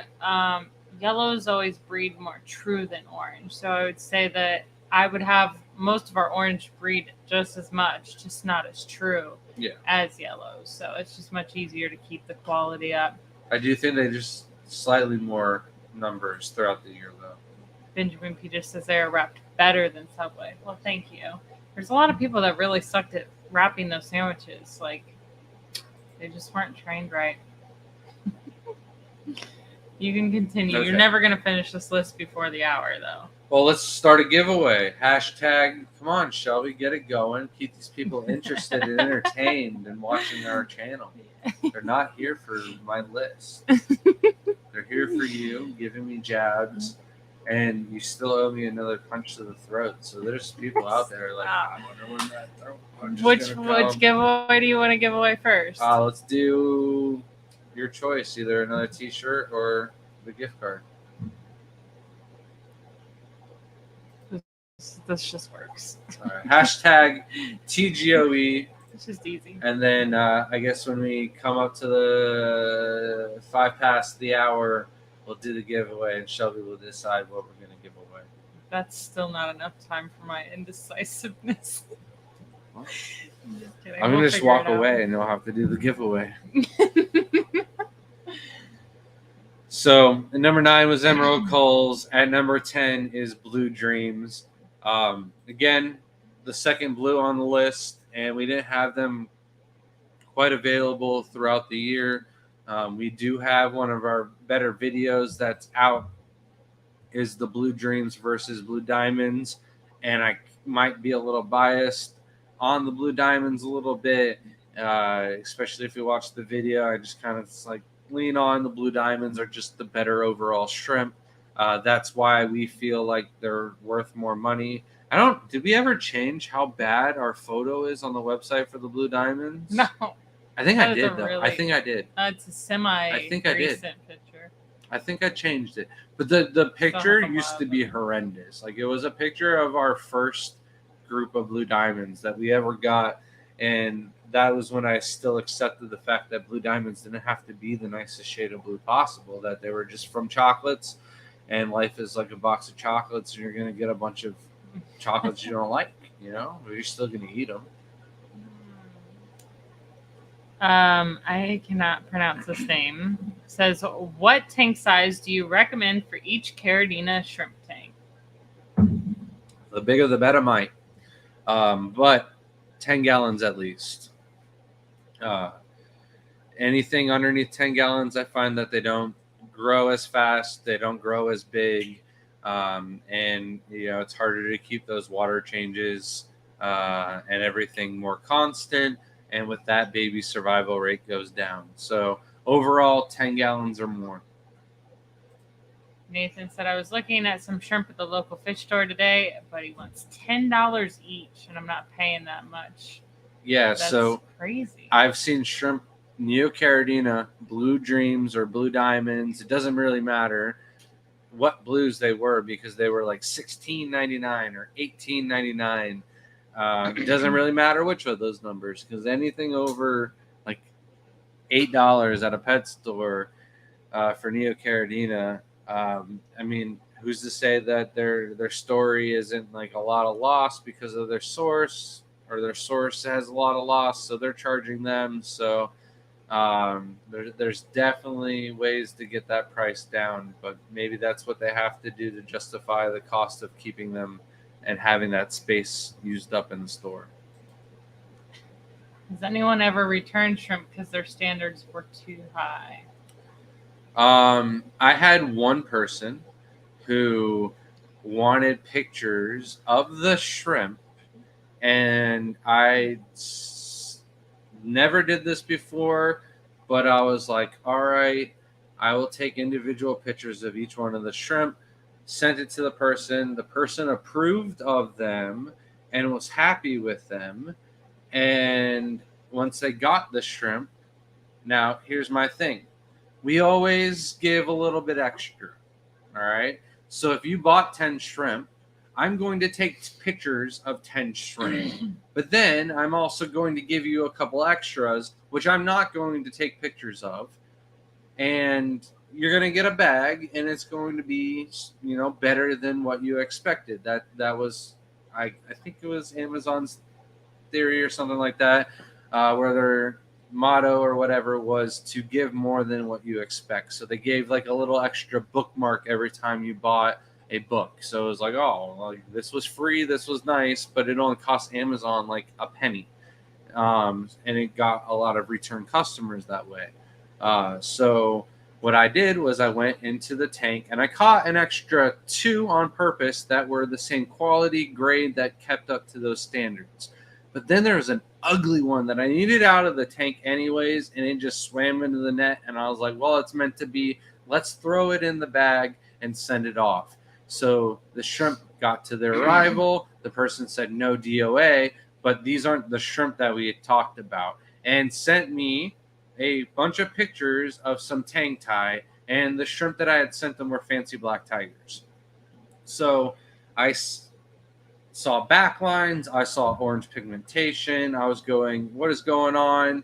yellows always breed more true than orange. So I would say that I would have most of our orange breed just as much, just not as true Yeah. as yellows. So it's just much easier to keep the quality up. I do think they just slightly more numbers throughout the year, though. Benjamin Peters says they are wrapped better than Subway. Well, thank you. There's a lot of people that really sucked at wrapping those sandwiches. Like, they just weren't trained right. You can continue. Okay. You're never going to finish this list before the hour, though. Well, let's start a giveaway. Hashtag, come on, Shelby, get it going. Keep these people interested and entertained and watching our channel. They're not here for my list. They're here for you, giving me jabs, and you still owe me another punch to the throat. So there's people out there like, I wonder when that throat punch is Which gonna come. giveaway do you want to give away first? Let's do your choice, either another T-shirt or the gift card. This just works. All right. Hashtag TGOE. It's just easy. And then I guess when we come up to the 5 past the hour, we'll do the giveaway, and Shelby will decide what we're going to give away. That's still not enough time for my indecisiveness. What? I'm just kidding. I'm going to just walk away, and you'll have to do the giveaway. So, at number 9 was Emerald Coals. At number 10 is Blue Dreams. Again, the second blue on the list, and we didn't have them quite available throughout the year. We do have one of our better videos that's out, is the Blue Dreams versus Blue Diamonds, and I might be a little biased on the Blue Diamonds a little bit, especially if you watch the video. I just kind of lean on the Blue Diamonds are just the better overall shrimp. That's why we feel like they're worth more money. Did we ever change how bad our photo is on the website for the Blue Diamonds? No. I think I did, though. I think I did. It's a recent picture. I think I changed it. But the picture used to be horrendous. Like, it was a picture of our first group of Blue Diamonds that we ever got, and that was when I still accepted the fact that Blue Diamonds didn't have to be the nicest shade of blue possible, that they were just from chocolates, and life is like a box of chocolates, and you're going to get a bunch of chocolates you don't like, but you're still going to eat them. I cannot pronounce this name. It says, what tank size do you recommend for each Caridina shrimp tank? The bigger the better, mate. But 10 gallons at least. Anything underneath 10 gallons, I find that they don't grow as fast, they don't grow as big, and it's harder to keep those water changes and everything more constant, and with that, baby survival rate goes down. So overall, 10 gallons or more. Nathan said, I was looking at some shrimp at the local fish store today, but he wants $10 each, and I'm not paying that much. Yeah, That's so crazy. I've seen shrimp, Neocaridina, Blue Dreams, or Blue Diamonds. It doesn't really matter what blues they were, because they were like $16.99 or $18.99. It doesn't really matter which of those numbers, because anything over like $8 at a pet store for Neocaridina, I mean, who's to say that their story isn't like a lot of loss because of their source, or their source has a lot of loss, so they're charging them. So there's definitely ways to get that price down, but maybe that's what they have to do to justify the cost of keeping them and having that space used up in the store. Has anyone ever returned shrimp because their standards were too high? I had one person who wanted pictures of the shrimp, and I never did this before, but I was like, all right, I will take individual pictures of each one of the shrimp, sent it to the person approved of them and was happy with them. And once they got the shrimp, now here's my thing. We always give a little bit extra. All right. So if you bought 10 shrimp, I'm going to take pictures of 10 shrimp, but then I'm also going to give you a couple extras, which I'm not going to take pictures of. And you're going to get a bag, and it's going to be, better than what you expected. That was I think it was Amazon's theory or something like that, where their motto or whatever was to give more than what you expect. So they gave like a little extra bookmark every time you bought a book. So it was like, oh, well, this was free, this was nice, but it only cost Amazon like a penny. And it got a lot of return customers that way. So what I did was I went into the tank and I caught an extra 2 on purpose that were the same quality grade that kept up to those standards. But then there was an ugly one that I needed out of the tank anyways, and it just swam into the net. And I was like, well, it's meant to be. Let's throw it in the bag and send it off. So the shrimp got to their arrival. The person said no DOA, but these aren't the shrimp that we had talked about, and sent me a bunch of pictures of some tang tai, and the shrimp that I had sent them were fancy black tigers. So I saw backlines, I saw orange pigmentation. I was going, what is going on?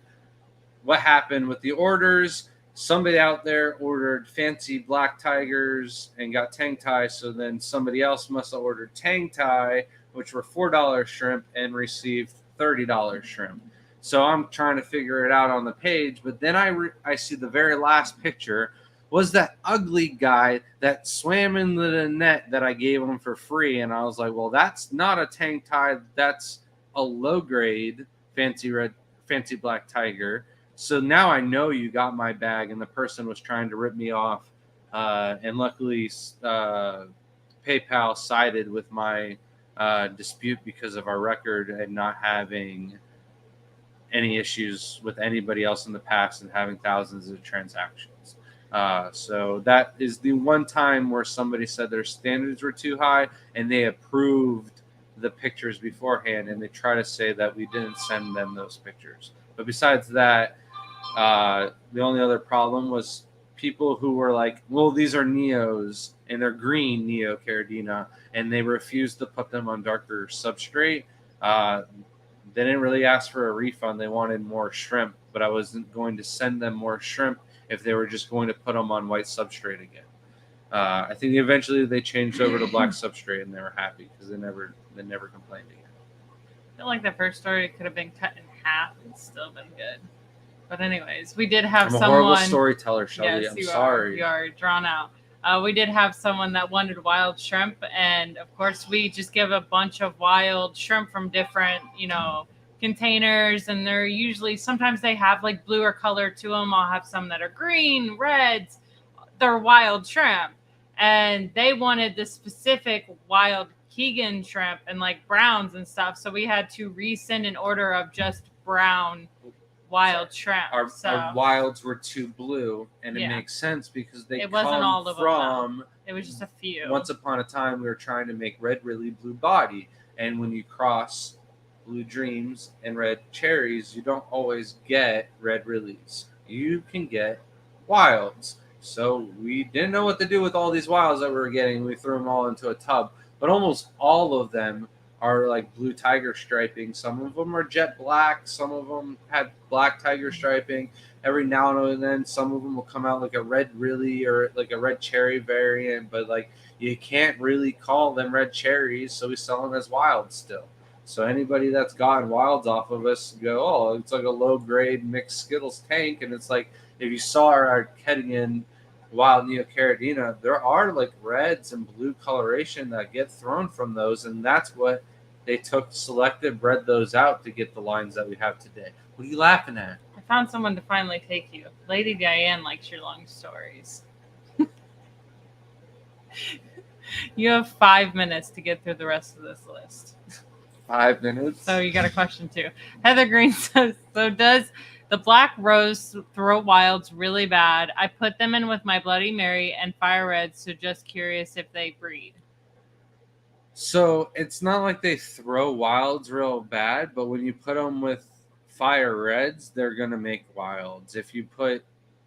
What happened with the orders? Somebody out there ordered fancy black tigers and got tang tai, so then somebody else must have ordered tang tai, which were $4 shrimp, and received $30 shrimp. So I'm trying to figure it out on the page, but then I see the very last picture was that ugly guy that swam into the net that I gave him for free, and I was like, well, that's not a tang tai, that's a low grade fancy black tiger. So now I know you got my bag, and the person was trying to rip me off, and luckily PayPal sided with my dispute because of our record and not having any issues with anybody else in the past and having thousands of transactions. So that is the one time where somebody said their standards were too high, and they approved the pictures beforehand, and they try to say that we didn't send them those pictures. But besides that, the only other problem was people who were like, well, these are Neos, and they're green Neo Caridina, and they refused to put them on darker substrate. They didn't really ask for a refund. They wanted more shrimp, but I wasn't going to send them more shrimp if they were just going to put them on white substrate again. I think eventually they changed over to black substrate, and they were happy because they never complained again. I feel like the first story could have been cut in half and still been good. But anyways, we did have someone. I'm a horrible storyteller, Shelby. Yes, I'm sorry. You are drawn out. We did have someone that wanted wild shrimp, and of course, we just give a bunch of wild shrimp from different, containers, and they're usually, sometimes they have like blue or color to them. I'll have some that are green, reds. They're wild shrimp, and they wanted the specific wild Keegan shrimp and like browns and stuff. So we had to resend an order of just brown wild shrimp. Our wilds were too blue, and it makes sense because it wasn't all of from. Them. It was just a few. Once upon a time, we were trying to make red really blue body, and when you cross blue dreams and red cherries, you don't always get red release. You can get wilds. So we didn't know what to do with all these wilds that we were getting. We threw them all into a tub, but almost all of them are like blue tiger striping. Some of them are jet black. Some of them had black tiger striping. Every now and then, some of them will come out like a red really or like a red cherry variant, but like you can't really call them red cherries, so we sell them as wilds still. So anybody that's gotten wilds off of us go, oh, it's like a low grade mixed Skittles tank, and it's like if you saw our Kettingen wild Neo Caridina, there are like reds and blue coloration that get thrown from those, and that's what they took, selected, bred those out to get the lines that we have today. What are you laughing at? I found someone to finally take you. Lady Diane likes your long stories. You have 5 minutes to get through the rest of this list. 5 minutes? So you got a question too. Heather Green says, so does the black rose throw wilds really bad? I put them in with my Bloody Mary and Fire Red, so just curious if they breed. So it's not like they throw wilds real bad, but when you put them with Fire Reds, they're going to make wilds. If you put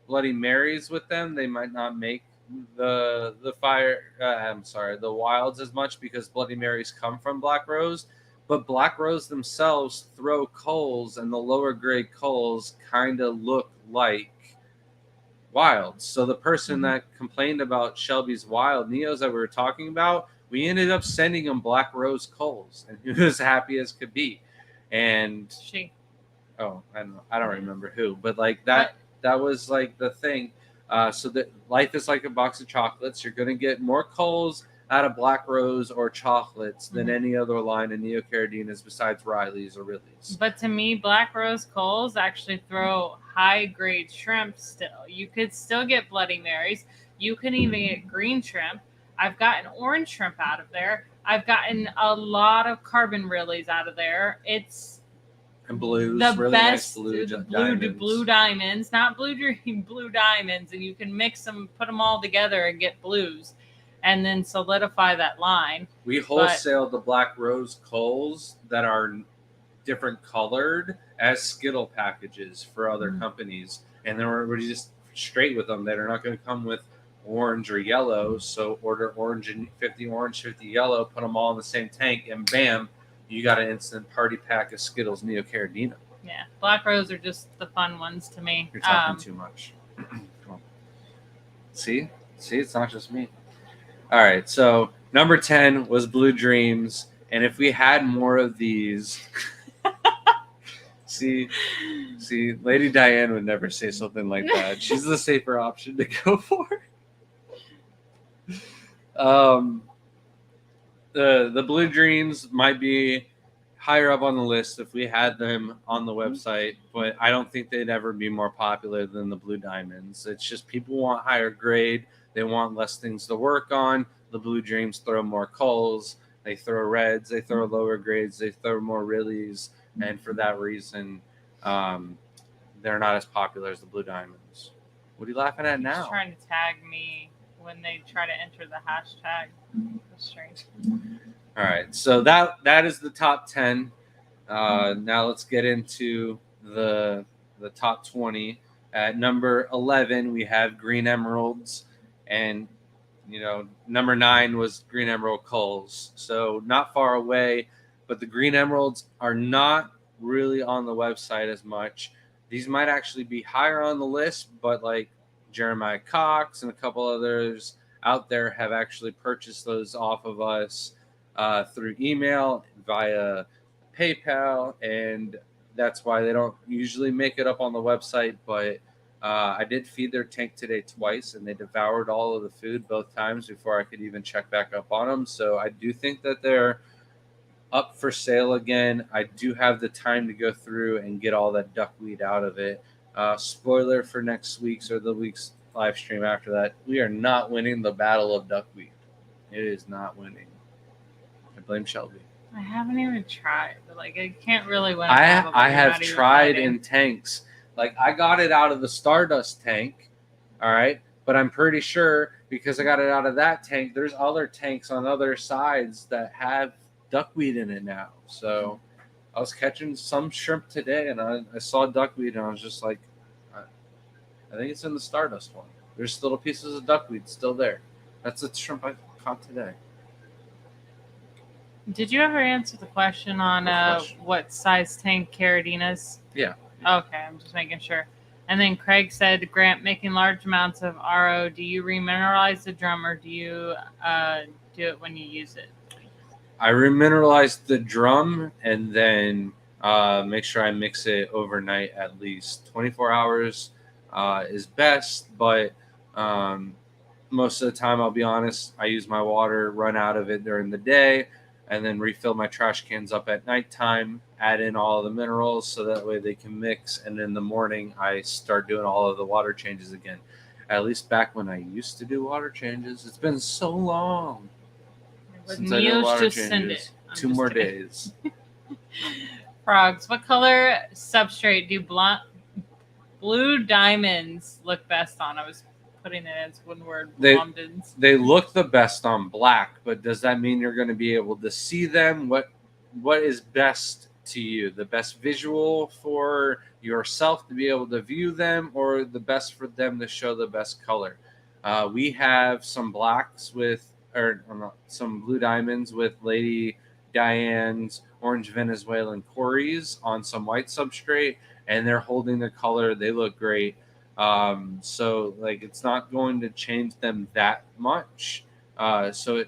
Bloody Marys with them, they might not make the wilds as much because Bloody Marys come from Black Rose. But Black Rose themselves throw culls, and the lower grade culls kind of look like wilds. So the person that complained about Shelby's wild Neos that we were talking about We ended up sending him black rose culls, and he was happy as could be. And I don't remember who, but like that was like the thing. So that life is like a box of chocolates. You're gonna get more culls out of black rose or chocolates than any other line of Neocardinas besides Riley's or Ridley's. But to me, black rose culls actually throw high grade shrimp still. You could still get Bloody Marys. You can even get green shrimp. I've gotten orange shrimp out of there. I've gotten a lot of carbon Rillies out of there. It's and blues, the really best nice blue diamonds, not blue dream, blue diamonds, and you can mix them, put them all together, and get blues, and then solidify that line. We wholesale the black rose culls that are different colored as Skittle packages for other companies, and then we're just straight with them. They're not going to come with orange or yellow, so order orange and 50 orange, 50 yellow, put them all in the same tank, and bam, you got an instant party pack of Skittles Neocardina. Yeah, black rose are just the fun ones to me. You're talking too much. Come on. See, it's not just me. All right, so number 10 was Blue Dreams, and if we had more of these, see, Lady Diane would never say something like that. She's the safer option to go for. The Blue Dreams might be higher up on the list if we had them on the website, but I don't think they'd ever be more popular than the Blue Diamonds. It's just people want higher grade. They want less things to work on. The Blue Dreams throw more culls. They throw reds. They throw lower grades. They throw more Rillies. And for that reason, they're not as popular as the Blue Diamonds. What are you laughing at now? Just trying to tag me when they try to enter the hashtag. That's strange. All right, so that is the top 10. Now let's get into the top 20. At number 11, we have Green Emeralds, and number 9 was Green Emerald culls. So not far away, but the Green Emeralds are not really on the website as much. These might actually be higher on the list, but like Jeremiah Cox and a couple others out there have actually purchased those off of us through email, via PayPal, and that's why they don't usually make it up on the website. But I did feed their tank today twice, and they devoured all of the food both times before I could even check back up on them. So I do think that they're up for sale again. I do have the time to go through and get all that duckweed out of it. Spoiler for next week's or the week's live stream after that, we are not winning the battle of duckweed. It is not winning. I blame Shelby. I haven't even tried, but like I can't really win. I have tried in tanks. Like I got it out of the Stardust tank, all right, but I'm pretty sure because I got it out of that tank, there's other tanks on other sides that have duckweed in it now. So I was catching some shrimp today, and I saw duckweed, and I was just like, I think it's in the Stardust one. There's little pieces of duckweed still there. That's the shrimp I caught today. Did you ever answer the question on what size tank Caradinas? Yeah. Okay, I'm just making sure. And then Craig said, Grant, making large amounts of RO, do you remineralize the drum or do you do it when you use it? I remineralize the drum and then make sure I mix it overnight at least. 24 hours is best, but most of the time, I'll be honest, I use my water, run out of it during the day, and then refill my trash cans up at nighttime, add in all of the minerals so that way they can mix, and in the morning I start doing all of the water changes again. At least back when I used to do water changes. It's been so long since I did water changes. Send it. 2 more days. Frogs, what color substrate do Blue Diamonds look best on? I was putting it as one word. They look the best on black, but does that mean you're going to be able to see them? What is best to you? The best visual for yourself to be able to view them, or the best for them to show the best color? We have some blacks some Blue Diamonds with Lady Diane's Orange Venezuelan Cories on some white substrate, and they're holding the color. They look great. So like it's not going to change them that much. So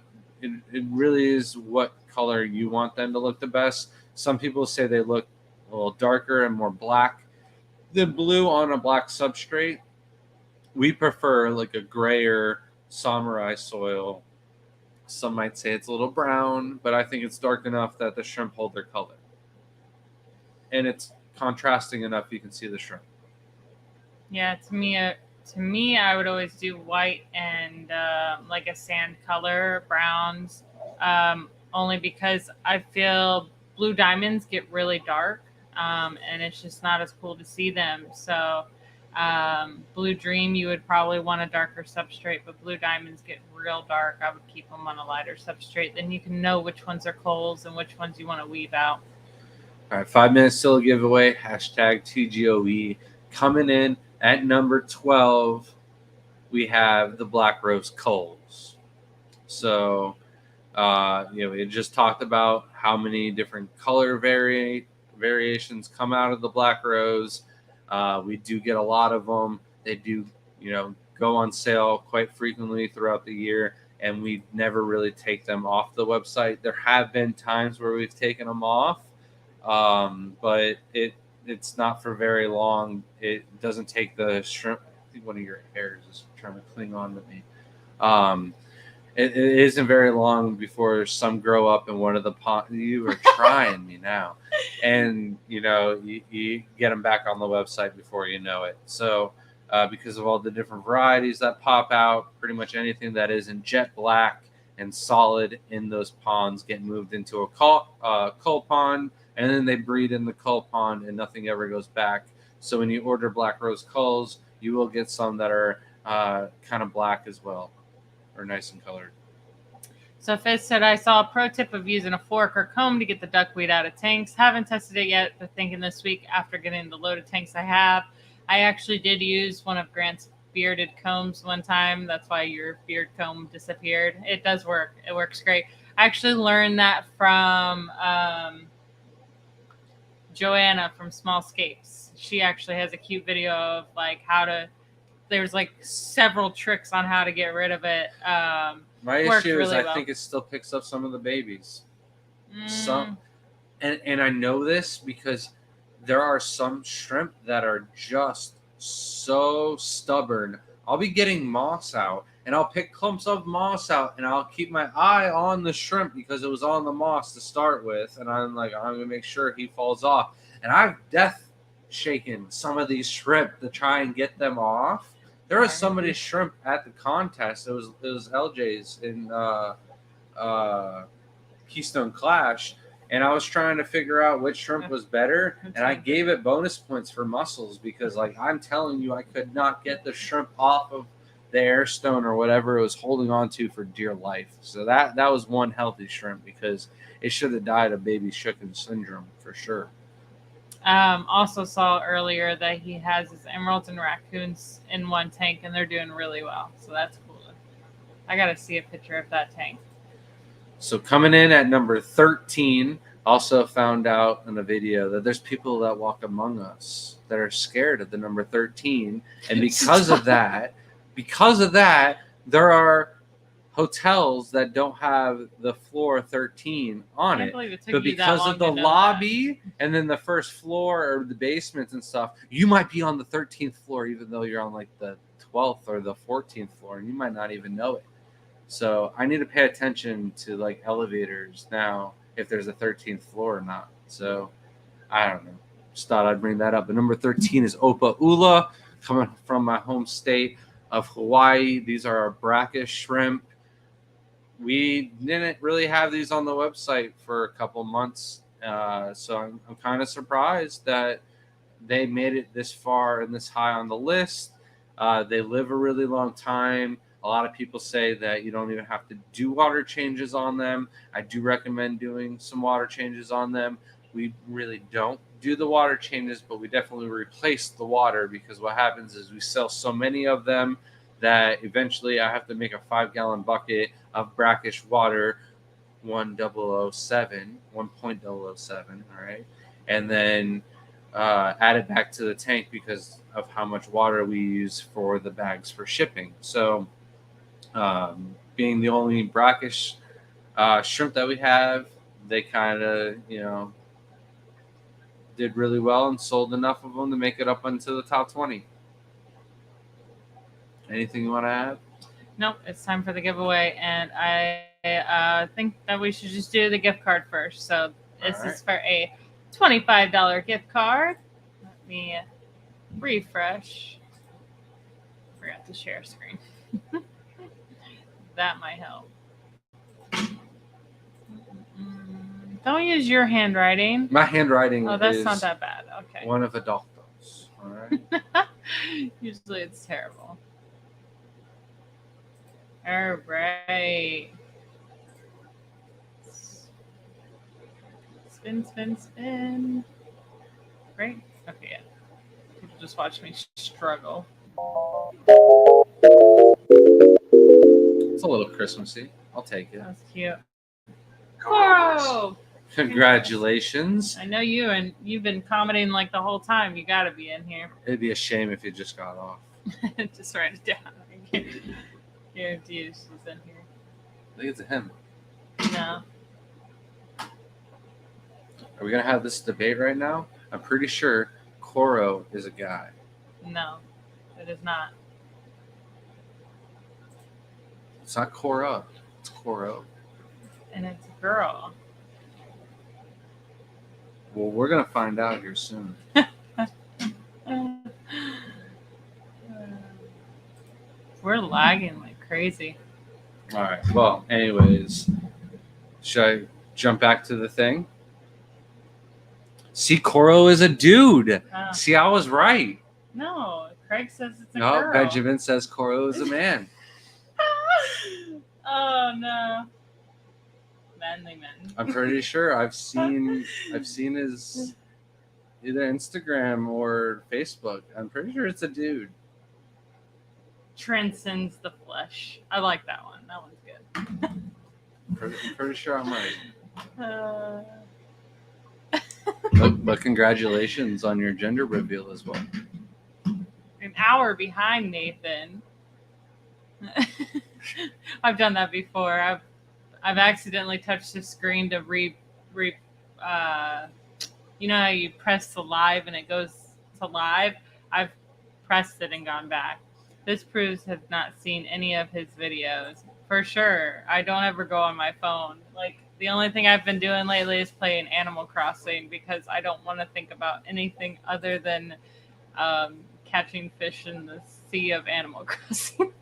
it really is what color you want them to look the best. Some people say they look a little darker and more black than blue on a black substrate. We prefer like a grayer samurai soil. Some might say it's a little brown, but I think it's dark enough that the shrimp hold their color. And it's contrasting enough you can see the shrimp. Yeah, to me, I would always do white and like a sand color, browns, only because I feel blue diamonds get really dark, and it's just not as cool to see them. So, blue dream, you would probably want a darker substrate, but blue diamonds get real dark. I would keep them on a lighter substrate. Then you can know which ones are coals and which ones you want to weave out. All right, 5 minutes still a giveaway. Hashtag TGOE. Coming in at number 12, we have the Black Rose Coals. So, we just talked about how many different color variations come out of the Black Rose. We do get a lot of them. They do, go on sale quite frequently throughout the year, and we never really take them off the website. There have been times where we've taken them off, but it's not for very long. It doesn't take the shrimp. I think one of your hairs is trying to cling on to me. It isn't very long before some grow up in one of the ponds. You are trying me now. And, you get them back on the website before you know it. So because of all the different varieties that pop out, pretty much anything that isn't jet black and solid in those ponds get moved into a cull pond, and then they breed in the cull pond and nothing ever goes back. So when you order Black Rose culls, you will get some that are kind of black as well, or nice and colored. So Fizz said, I saw a pro tip of using a fork or comb to get the duckweed out of tanks. Haven't tested it yet, but thinking this week after getting the load of tanks I have. I actually did use one of Grant's bearded combs one time. That's why your beard comb disappeared. It does work. It works great. I actually learned that from Joanna from Smallscapes. She actually has a cute video of there's several tricks on how to get rid of it. My issue is I think it still picks up some of the babies. Some, and I know this because there are some shrimp that are just so stubborn. I'll be getting moss out, and I'll pick clumps of moss out, and I'll keep my eye on the shrimp because it was on the moss to start with, and I'm going to make sure he falls off. And I've death shaken some of these shrimp to try and get them off. There was somebody's shrimp at the contest. It was LJ's in Keystone Clash, and I was trying to figure out which shrimp was better, and I gave it bonus points for muscles because, I'm telling you, I could not get the shrimp off of the air stone or whatever it was holding on to for dear life. So that was one healthy shrimp because it should have died of baby shooken syndrome for sure. Also saw earlier that he has his emeralds and raccoons in one tank, and they're doing really well. So that's cool. I got to see a picture of that tank. So coming in at number 13, also found out in a video that there's people that walk among us that are scared of the number 13. And because of that, there are hotels that don't have the floor 13 on it. But because of the lobby and then the first floor or the basements and stuff, you might be on the 13th floor even though you're on the 12th or the 14th floor, and you might not even know it. So I need to pay attention to elevators now if there's a 13th floor or not. So I don't know. Just thought I'd bring that up. But number 13 is Opa Ula, coming from my home state of Hawaii. These are our brackish shrimp. We didn't really have these on the website for a couple months. So I'm kind of surprised that they made it this far and this high on the list. They live a really long time. A lot of people say that you don't even have to do water changes on them. I do recommend doing some water changes on them. We really don't do the water changes, but we definitely replace the water because what happens is we sell so many of them that eventually I have to make a 5-gallon bucket of brackish water, 1.007, all right? And then add it back to the tank because of how much water we use for the bags for shipping. So being the only brackish Shrimp that we have, they kind of, did really well and sold enough of them to make it up into the top 20. Anything you want to add? Nope, it's time for the giveaway, and I think that we should just do the gift card first. So this is for a $25 gift card. Let me refresh. Forgot to share screen. That might help. Don't use your handwriting. My handwriting that's is not that bad. Okay. one of adultos. All right. Usually it's terrible. All right. Spin, spin, spin. Right? Okay, yeah. People just watch me struggle. It's a little Christmassy. I'll take it. That's cute. Whoa! Congratulations. I know you, and you've been commenting like the whole time. You got to be in here. It'd be a shame if you just got off. Just write it down. Guarantee you she's in here. I think it's a him. No. Are we going to have this debate right now? I'm pretty sure Koro is a guy. No, it is not. It's not Cora. It's Koro. And it's a girl. Well, we're going to find out here soon. We're lagging like crazy. All right. Well, anyways, should I jump back to the thing? See, Koro is a dude. See, I was right. No, Craig says it's a girl. No, Benjamin says Koro is a man. Oh no. Manly men. I'm pretty sure I've seen his either Instagram or Facebook. I'm pretty sure it's a dude. Transcends the flesh. I like that one. That one's good. I'm pretty sure I'm right. But congratulations on your gender reveal as well. An hour behind Nathan. I've done that before. I've accidentally touched the screen to you know how you press the live and it goes to live? I've pressed it and gone back. This proves have not seen any of his videos. For sure. I don't ever go on my phone. Like, the only thing I've been doing lately is playing Animal Crossing because I don't want to think about anything other than catching fish in the sea of Animal Crossing.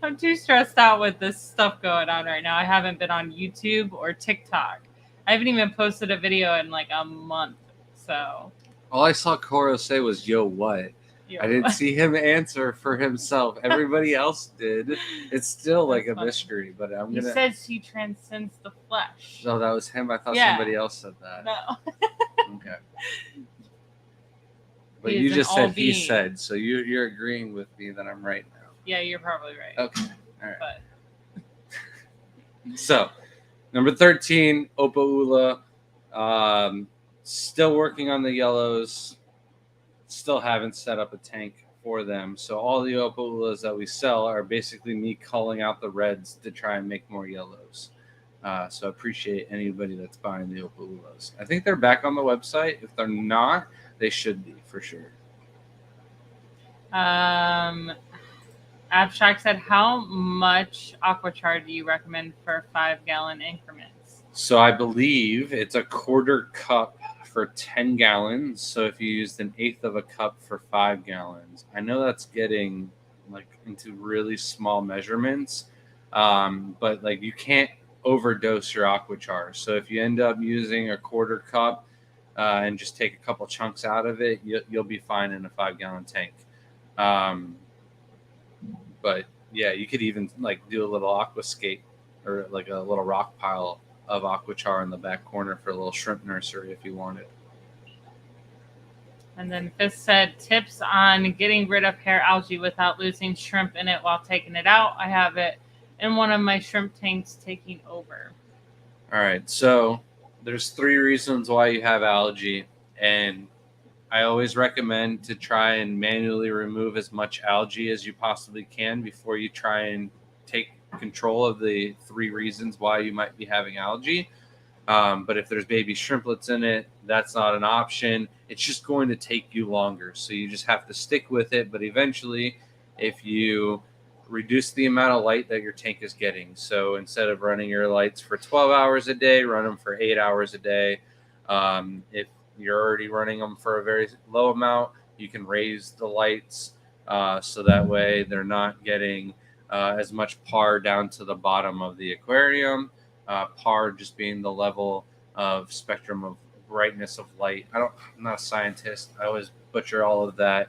I'm too stressed out with this stuff going on right now. I haven't been on YouTube or TikTok. I haven't even posted a video in like a month. So all I saw Koro say was, yo, what? I didn't see him answer for himself. Everybody else did. It's still like a mystery, but He says he transcends the flesh. No, that was him. I thought somebody else said that. No. Okay. But you just said he said, so you're agreeing with me that I'm right now. Yeah, you're probably right. Okay. All right. But so, number 13, Opa Ula. Still working on the yellows. Still haven't set up a tank for them. So all the Opa Ulas that we sell are basically me culling out the reds to try and make more yellows. So I appreciate anybody that's buying the Opa Ulas. I think they're back on the website. If they're not, they should be for sure. Abstract said, how much Aquachar do you recommend for 5-gallon increments? So I believe it's a quarter cup for 10 gallons. So if you used an eighth of a cup for 5 gallons, I know that's getting like into really small measurements. But like you can't overdose your Aquachar. So if you end up using a quarter cup and just take a couple chunks out of it, you'll be fine in a 5-gallon tank. But yeah, you could even like do a little aquascape or like a little rock pile of Aquachar in the back corner for a little shrimp nursery if you wanted. And then Fist said, tips on getting rid of hair algae without losing shrimp in it while taking it out. I have it in one of my shrimp tanks taking over. All right, so there's 3 reasons why you have algae, and I always recommend to try and manually remove as much algae as you possibly can before you try and take control of the 3 reasons why you might be having algae. But if there's baby shrimplets in it, that's not an option. It's just going to take you longer. So you just have to stick with it. But eventually, if you reduce the amount of light that your tank is getting, so instead of running your lights for 12 hours a day, run them for 8 hours a day. If you're already running them for a very low amount, you can raise the lights so that way they're not getting as much par down to the bottom of the aquarium. Par just being the level of spectrum of brightness of light. I'm not a scientist. I always butcher all of that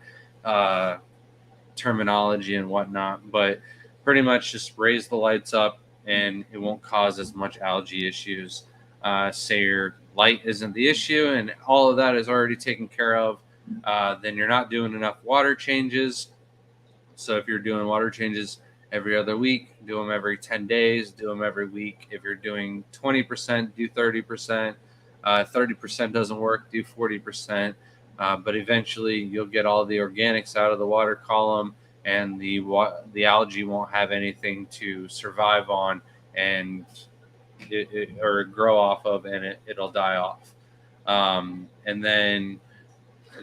terminology and whatnot, but pretty much just raise the lights up and it won't cause as much algae issues. Say your light isn't the issue and all of that is already taken care of, then you're not doing enough water changes. So if you're doing water changes every other week, do them every 10 days, do them every week. If you're doing 20%, do 30%. 30% doesn't work, do 40%. But eventually you'll get all the organics out of the water column and the algae won't have anything to survive on and or grow off of, and it'll die off. And then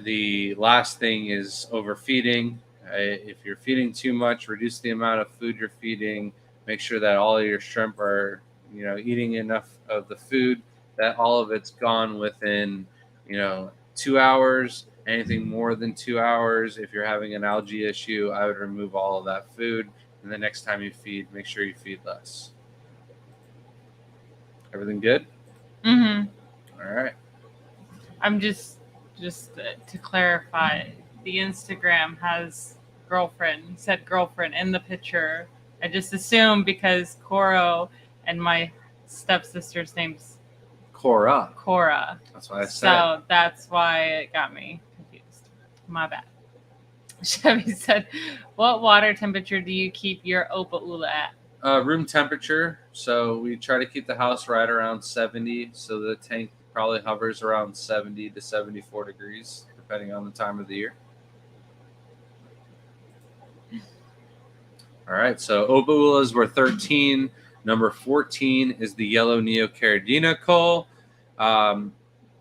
the last thing is overfeeding. If you're feeding too much, reduce the amount of food you're feeding. Make sure that all of your shrimp are, eating enough of the food that all of it's gone within, 2 hours. Anything more than 2 hours, if you're having an algae issue, I would remove all of that food. And the next time you feed, make sure you feed less. Everything good? Mm-hmm. All right. I'm just to clarify, the Instagram has said girlfriend in the picture. I just assumed because Coro and my stepsister's name's Cora. That's what I said. So that's why it got me confused. My bad. Chevy said, what water temperature do you keep your Opaula at? Room temperature. So we try to keep the house right around 70. So the tank probably hovers around 70 to 74 degrees, depending on the time of the year. All right. So Opaulas were 13. Number 14 is the yellow Neocaridina coal.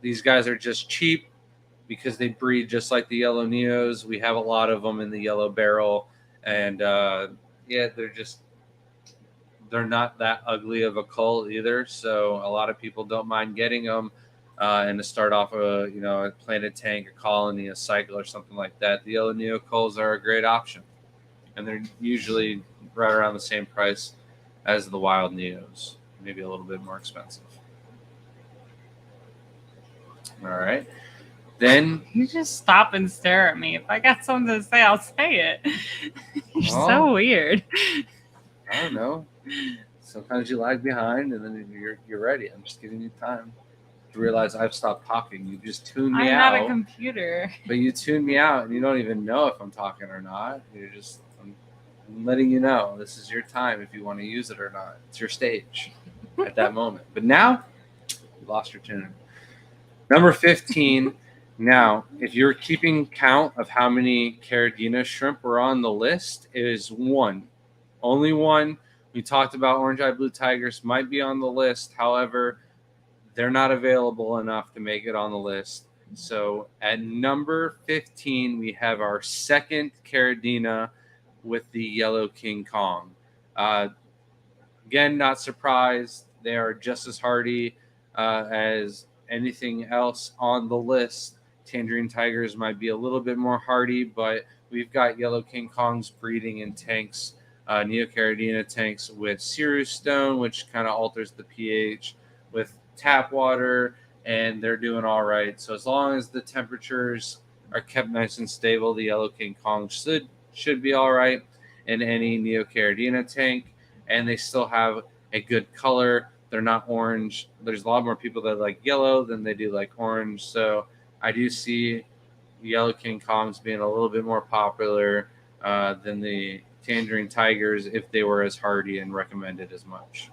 These guys are just cheap because they breed just like the yellow Neos. We have a lot of them in the yellow barrel. And they're not that ugly of a cull either, so a lot of people don't mind getting them. And to start off a planted tank, a colony, a cycle, or something like that, the yellow Neo culls are a great option, and they're usually right around the same price as the wild Neos, maybe a little bit more expensive. All right, then you just stop and stare at me. If I got something to say, I'll say it. You're so weird. I don't know. Sometimes you lag behind, and then you're ready. I'm just giving you time to realize I've stopped talking. You just tuned me out. I'm not a computer. But you tuned me out, and you don't even know if I'm talking or not. I'm letting you know this is your time if you want to use it or not. It's your stage at that moment. But now, you lost your tune. Number 15. Now, if you're keeping count of how many Caridina shrimp were on the list, it is one. Only one. We talked about orange-eyed blue tigers might be on the list. However, they're not available enough to make it on the list. So at number 15, we have our second Caridina with the yellow King Kong. Again, not surprised. They are just as hardy as anything else on the list. Tangerine tigers might be a little bit more hardy, but we've got yellow King Kongs breeding in tanks, Neocaridina tanks with Ceru stone, which kind of alters the pH, with tap water, and they're doing all right. So as long as the temperatures are kept nice and stable, the yellow King Kong should be all right in any Neocaridina tank, and they still have a good color. They're not orange. There's a lot more people that like yellow than they do like orange. So I do see yellow King Kongs being a little bit more popular than the Tangerine tigers if they were as hardy and recommended as much.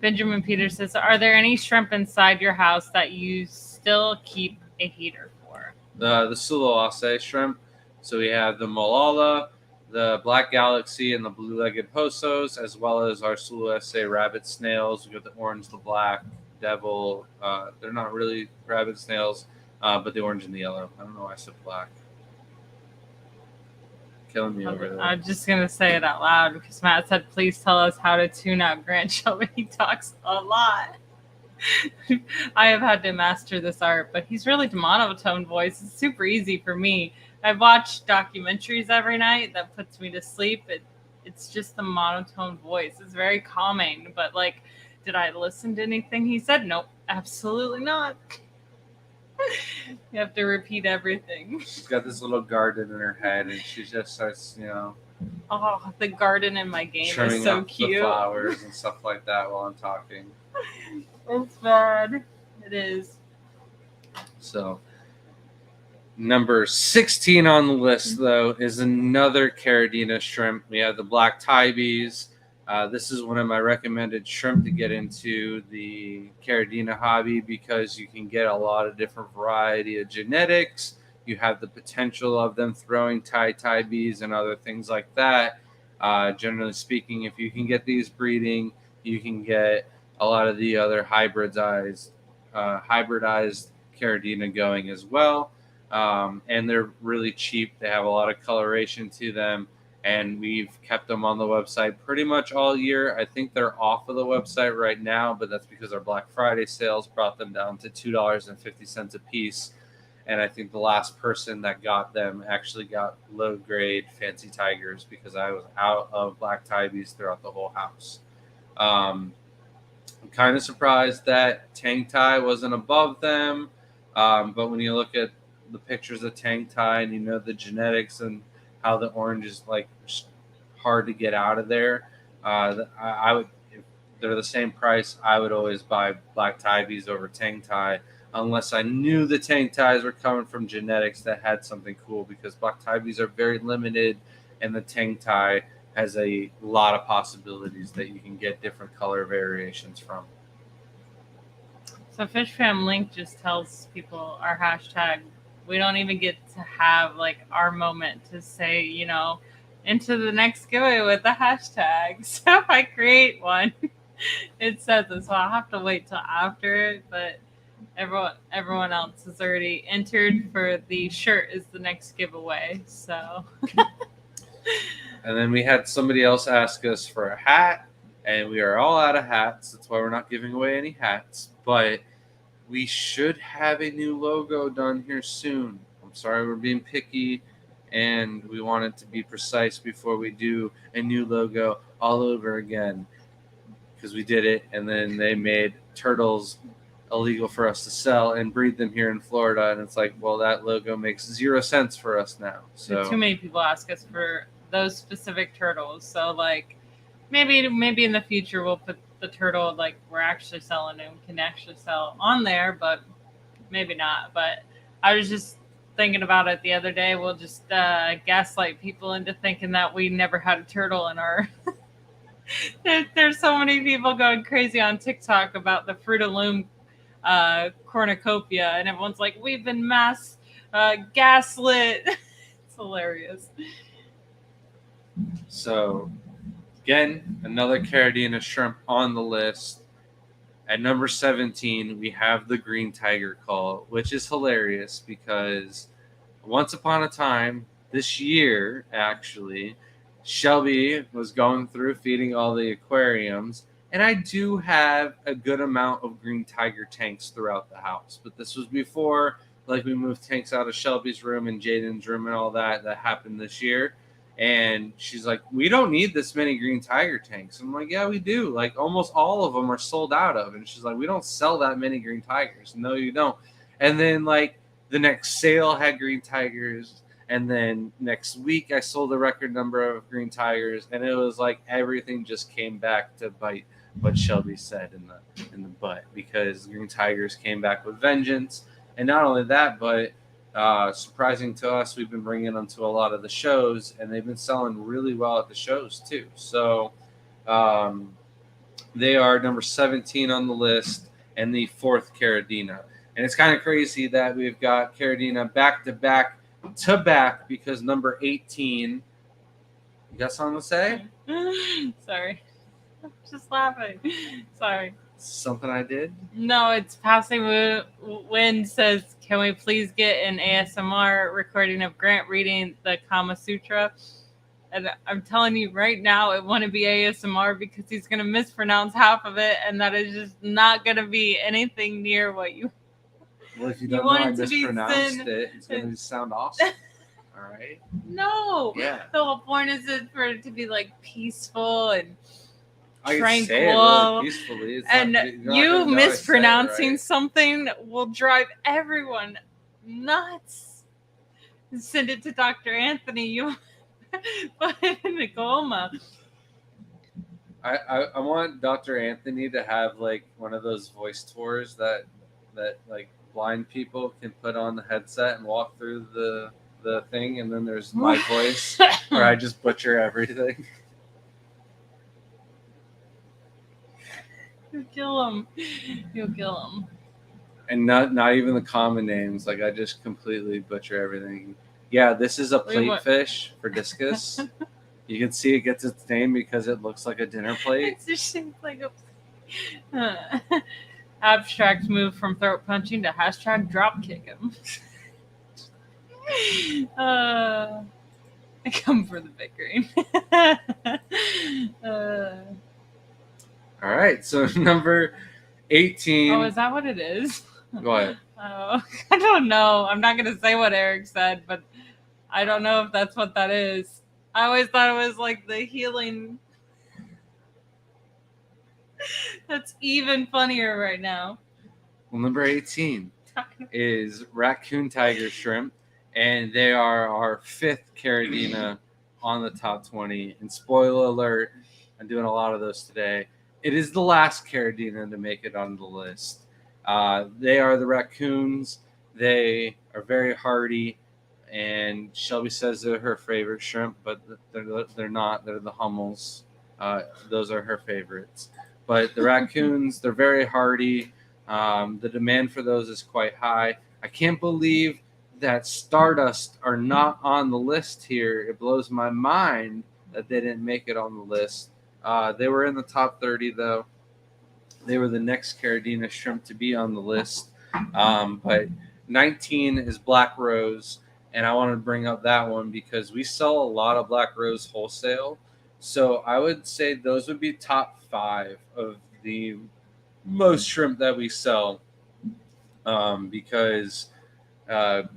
Benjamin Peters says, are there any shrimp inside your house that you still keep a heater for? The Suo Cardinals shrimp. So we have the Molala, the Black Galaxy and the blue-legged Hosos, as well as our Sulu SA rabbit snails. We got the orange, the black, devil. They're not really rabbit snails, but the orange and the yellow. I don't know why I said black. Killing me over there. I'm just going to say it out loud because Matt said, please tell us how to tune out Grant Shelby. He talks a lot. I have had to master this art, but he's really the monotone voice. It's super easy for me. I watch documentaries every night. That puts me to sleep. It's just the monotone voice. It's very calming. But, like, did I listen to anything he said? Nope, absolutely not. You have to repeat everything. She's got this little garden in her head, and she just starts, Oh, the garden in my game trimming is so up cute. the flowers and stuff like that while I'm talking. It's bad. It is. So, number 16 on the list, though, is another Caridina shrimp. We have the black Tibes. This is one of my recommended shrimp to get into the Caridina hobby because you can get a lot of different variety of genetics. You have the potential of them throwing Tibes and other things like that. Generally speaking, if you can get these breeding, you can get a lot of the other hybridized Caridina going as well. And they're really cheap. They have a lot of coloration to them. And we've kept them on the website pretty much all year. I think they're off of the website right now, but that's because our Black Friday sales brought them down to $2.50 a piece. And I think the last person that got them actually got low-grade fancy tigers because I was out of black Tibes throughout the whole house. I'm kind of surprised that Tang Tai wasn't above them. But when you look at the pictures of Tang Tai and you know the genetics and how the orange is like hard to get out of there, I would, if they're the same price, I would always buy black Tibes over Tang Tai unless I knew the Tang Tais were coming from genetics that had something cool, because black Tibes are very limited and the Tang Tai has a lot of possibilities that you can get different color variations from. So Fish Fam Link just tells people our hashtag. We don't even get to have like our moment to say, into the next giveaway with the hashtag. So if I create one, it says it. So I'll have to wait till after it. But everyone else has already entered for the shirt is the next giveaway. So. And then we had somebody else ask us for a hat, and we are all out of hats. That's why we're not giving away any hats. But we should have a new logo done here soon. I'm sorry we're being picky, and we want it to be precise before we do a new logo all over again, because we did it, and then they made turtles illegal for us to sell and breed them here in Florida. And it's like, well, that logo makes 0 sense for us now. So too many people ask us for those specific turtles. So like maybe in the future we'll put the turtle like we're actually selling and can actually sell on there, but maybe not. But I was just thinking about it the other day. We'll just gaslight people into thinking that we never had a turtle in our there's so many people going crazy on TikTok about the Fruit of Loom cornucopia, and everyone's like, we've been mass gaslit. It's hilarious. So, again, another Caridina shrimp on the list. At number 17, we have the green tiger call, which is hilarious because once upon a time, this year, actually, Shelby was going through feeding all the aquariums, and I do have a good amount of green tiger tanks throughout the house. But this was before, like, we moved tanks out of Shelby's room and Jaden's room and all that. That happened this year. And she's like, we don't need this many green tiger tanks. I'm like, yeah, we do. Like, almost all of them are sold out of. And she's like, we don't sell that many green tigers. No, you don't. And then, like, the next sale had green tigers. And then next week I sold a record number of green tigers. And it was like everything just came back to bite what Shelby said in the butt, because green tigers came back with vengeance. And not only that, but surprising to us, we've been bringing them to a lot of the shows, and they've been selling really well at the shows too. So they are number 17 on the list and the 4th Caridina. And it's kind of crazy that we've got Caridina back to back because number 18 You got something to say? Sorry. I'm just laughing. Sorry. Something I did? No, it's Passing Wind says, can we please get an ASMR recording of Grant reading the Kama Sutra? And I'm telling you right now, it wouldn't be ASMR because he's going to mispronounce half of it, and that is just not going to be anything near what you. Well, if you don't know I mispronounced it, it's going to sound awesome. All right? No. Yeah. The whole point is for it to be like peaceful and I tranquil. say it really peacefully. And you mispronouncing something will drive everyone nuts. Send it to Dr. Anthony. You put it in a coma. I want Dr. Anthony to have like one of those voice tours that like blind people can put on the headset and walk through the thing, and then there's my voice where I just butcher everything. You'll kill him. You'll kill him. And not even the common names. Like I just completely butcher everything. Yeah, this is a plate fish for discus. You can see it gets its name because it looks like a dinner plate. It's just shaped like a abstract move from throat punching to hashtag drop kick him. I come for the bickering. All right, so number 18. Oh, is that what it is? What? Oh, I don't know. I'm not going to say what Eric said, but I don't know if that's what that is. I always thought it was like the healing. That's even funnier right now. Well, number 18 is raccoon tiger shrimp, and they are our 5th Caridina on the top 20. And spoiler alert, I'm doing a lot of those today. It is the last Caridina to make it on the list. They are the raccoons. They are very hardy, and Shelby says they're her favorite shrimp, but they're not. They're the Hummels. Those are her favorites. But the raccoons, they're very hardy. The demand for those is quite high. I can't believe that Stardust are not on the list here. It blows my mind that they didn't make it on the list. They were in the top 30, though. They were the next Caridina shrimp to be on the list. But 19 is Black Rose, and I want to bring up that one because we sell a lot of Black Rose wholesale. So I would say those would be top 5 of the most shrimp that we sell, because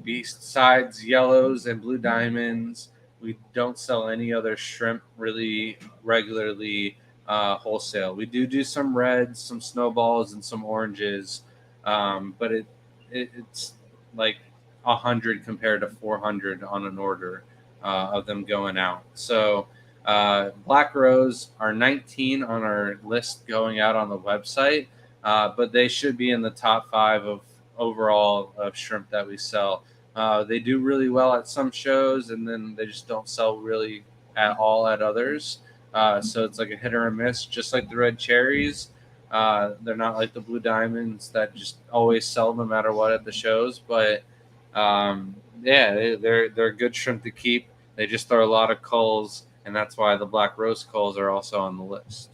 besides yellows and blue diamonds, we don't sell any other shrimp really regularly wholesale. We do some reds, some snowballs, and some oranges, but it's like 100 compared to 400 on an order of them going out. So Black Rose are 19 on our list going out on the website, but they should be in the top 5 of overall of shrimp that we sell. They do really well at some shows, and then they just don't sell really at all at others. So it's like a hit or a miss, just like the red cherries. They're not like the blue diamonds that just always sell no matter what at the shows. But yeah, they're a good shrimp to keep. They just throw a lot of culls, and that's why the Black Rose culls are also on the list.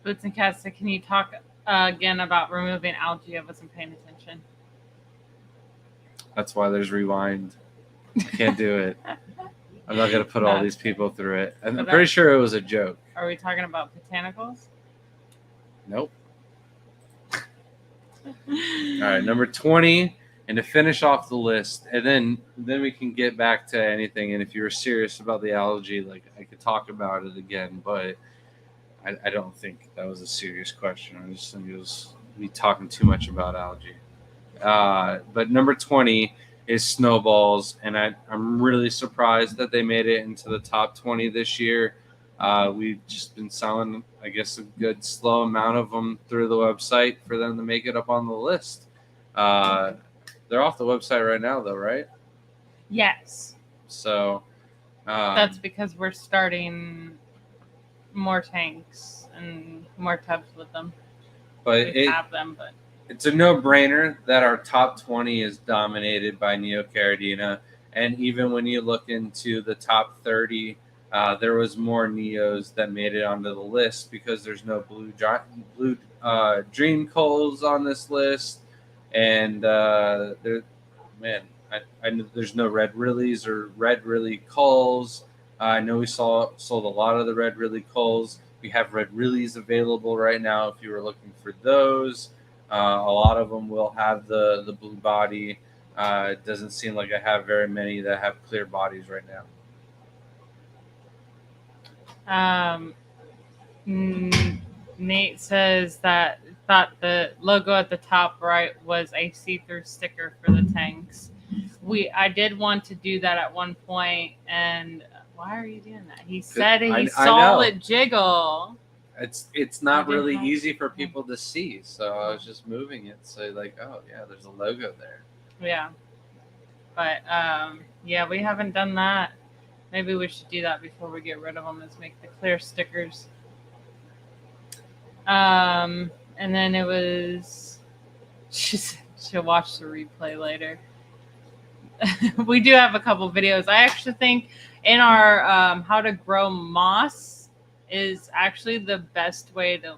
Boots and Cats, can you talk again about removing algae? I wasn't paying attention. That's why there's rewind. I can't do it. I'm not going to put all these people through it. I'm pretty sure it was a joke. Are we talking about botanicals? Nope. All right, number 20. And to finish off the list, and then we can get back to anything. And if you were serious about the algae, like I could talk about it again, but I don't think that was a serious question. I just think it was me talking too much about algae. But number 20 is snowballs, and I'm really surprised that they made it into the top 20 this year. We've just been selling, I guess, a good slow amount of them through the website for them to make it up on the list. They're off the website right now, though, right? Yes. So that's because we're starting more tanks and more tubs with them. But we have them, but it's a no-brainer that our top 20 is dominated by Neocaridina. And even when you look into the top 30 There was more Neos that made it onto the list because there's no blue Dream Coals on this list, and man, I know there's no Red Rillies or Red Rilly Culls. I know we sold a lot of the Red Rilly Culls. We have Red Rillies available right now if you were looking for those. A lot of them will have the blue body. It doesn't seem like I have very many that have clear bodies right now. Nate says that thought the logo at the top right was a see-through sticker for the tanks. I did want to do that at one point, and why are you doing that? He said he saw it jiggle. It's not really easy for people to see, so I was just moving it so like, oh yeah, there's a logo there. Yeah, but yeah, we haven't done that. Maybe we should do that before we get rid of them. Is make the clear stickers. And then it was. She'll watch the replay later. We do have a couple videos. I actually think in our how to grow moss is actually the best way to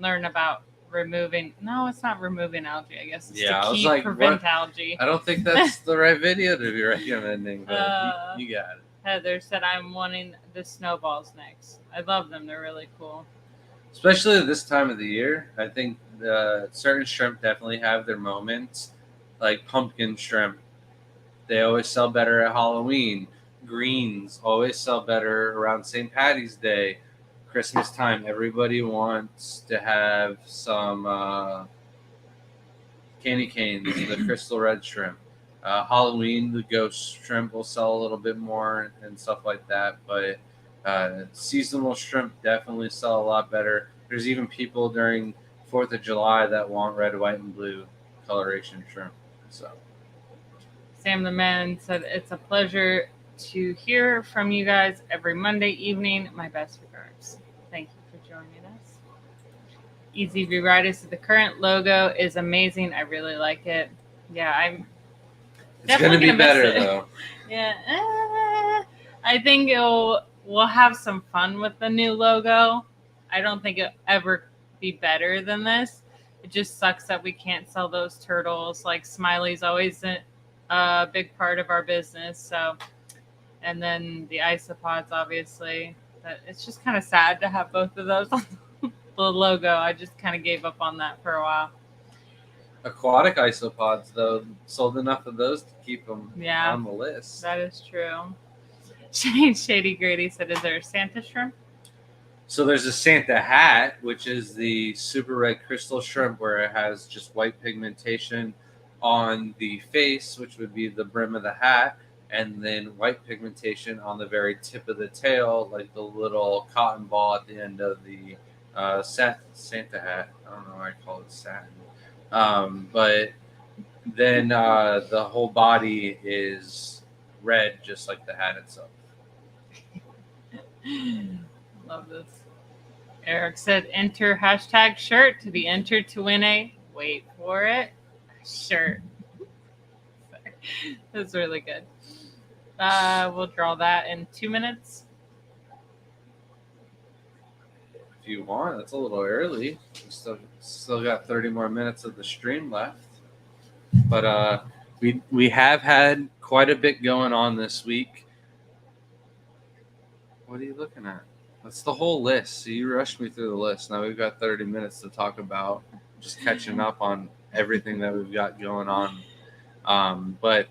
learn about removing. No, it's not removing algae. I guess it's to prevent algae. I don't think that's the right video to be recommending, but you got it. Heather said, "I'm wanting the snowballs next. I love them. They're really cool." Especially this time of the year, I think certain shrimp definitely have their moments. Like pumpkin shrimp, they always sell better at Halloween. Greens always sell better around St. Patty's Day. Christmas time, everybody wants to have some candy canes, the crystal red shrimp. Halloween, the ghost shrimp will sell a little bit more and stuff like that. But seasonal shrimp definitely sell a lot better. There's even people during 4th of July that want red, white, and blue coloration shrimp. So, Sam the Man said, "It's a pleasure to hear from you guys every Monday evening. My best regards." Thank you for joining us. Easy Rewrites, the current logo is amazing. I really like it. Yeah, it's going to be better though. Yeah, I think we'll have some fun with the new logo. I don't think it'll ever be better than this. It just sucks that we can't sell those turtles. Like Smiley's always a big part of our business. So, and then the isopods, obviously. But it's just kind of sad to have both of those on the logo. I just kind of gave up on that for a while. Aquatic isopods, though, sold enough of those to keep them on the list. That is true. Shady Grady said, "Is there a Santa shrimp?" So there's a Santa hat, which is the super red crystal shrimp, where it has just white pigmentation on the face, which would be the brim of the hat, and then white pigmentation on the very tip of the tail, like the little cotton ball at the end of the Santa hat. I don't know why I call it satin. But then the whole body is red, just like the hat itself. Love this. Eric said, "Enter hashtag shirt to be entered to win a," wait for it, shirt. That's really good. We'll draw that in 2 minutes. If you want, that's a little early. We still got 30 more minutes of the stream left. But we have had quite a bit going on this week. What are you looking at? That's the whole list. So you rushed me through the list. Now we've got 30 minutes to talk about just catching up on everything that we've got going on. But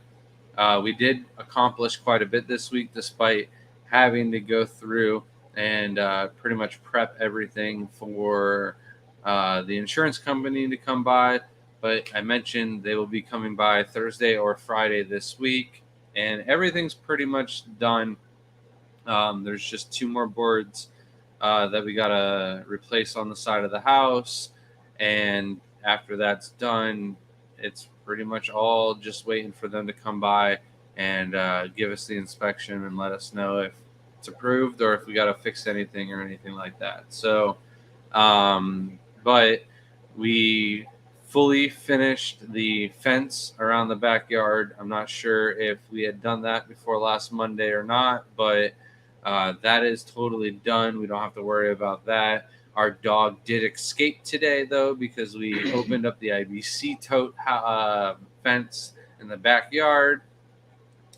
we did accomplish quite a bit this week, despite having to go through and pretty much prep everything for the insurance company to come by. But I mentioned they will be coming by Thursday or Friday this week, and everything's pretty much done. There's just 2 more boards that we got to replace on the side of the house. And after that's done, it's pretty much all just waiting for them to come by and give us the inspection and let us know if it's approved or if we got to fix anything or anything like that. So, but we fully finished the fence around the backyard. I'm not sure if we had done that before last Monday or not, but that is totally done. We don't have to worry about that. Our dog did escape today, though, because we opened up the IBC tote fence in the backyard,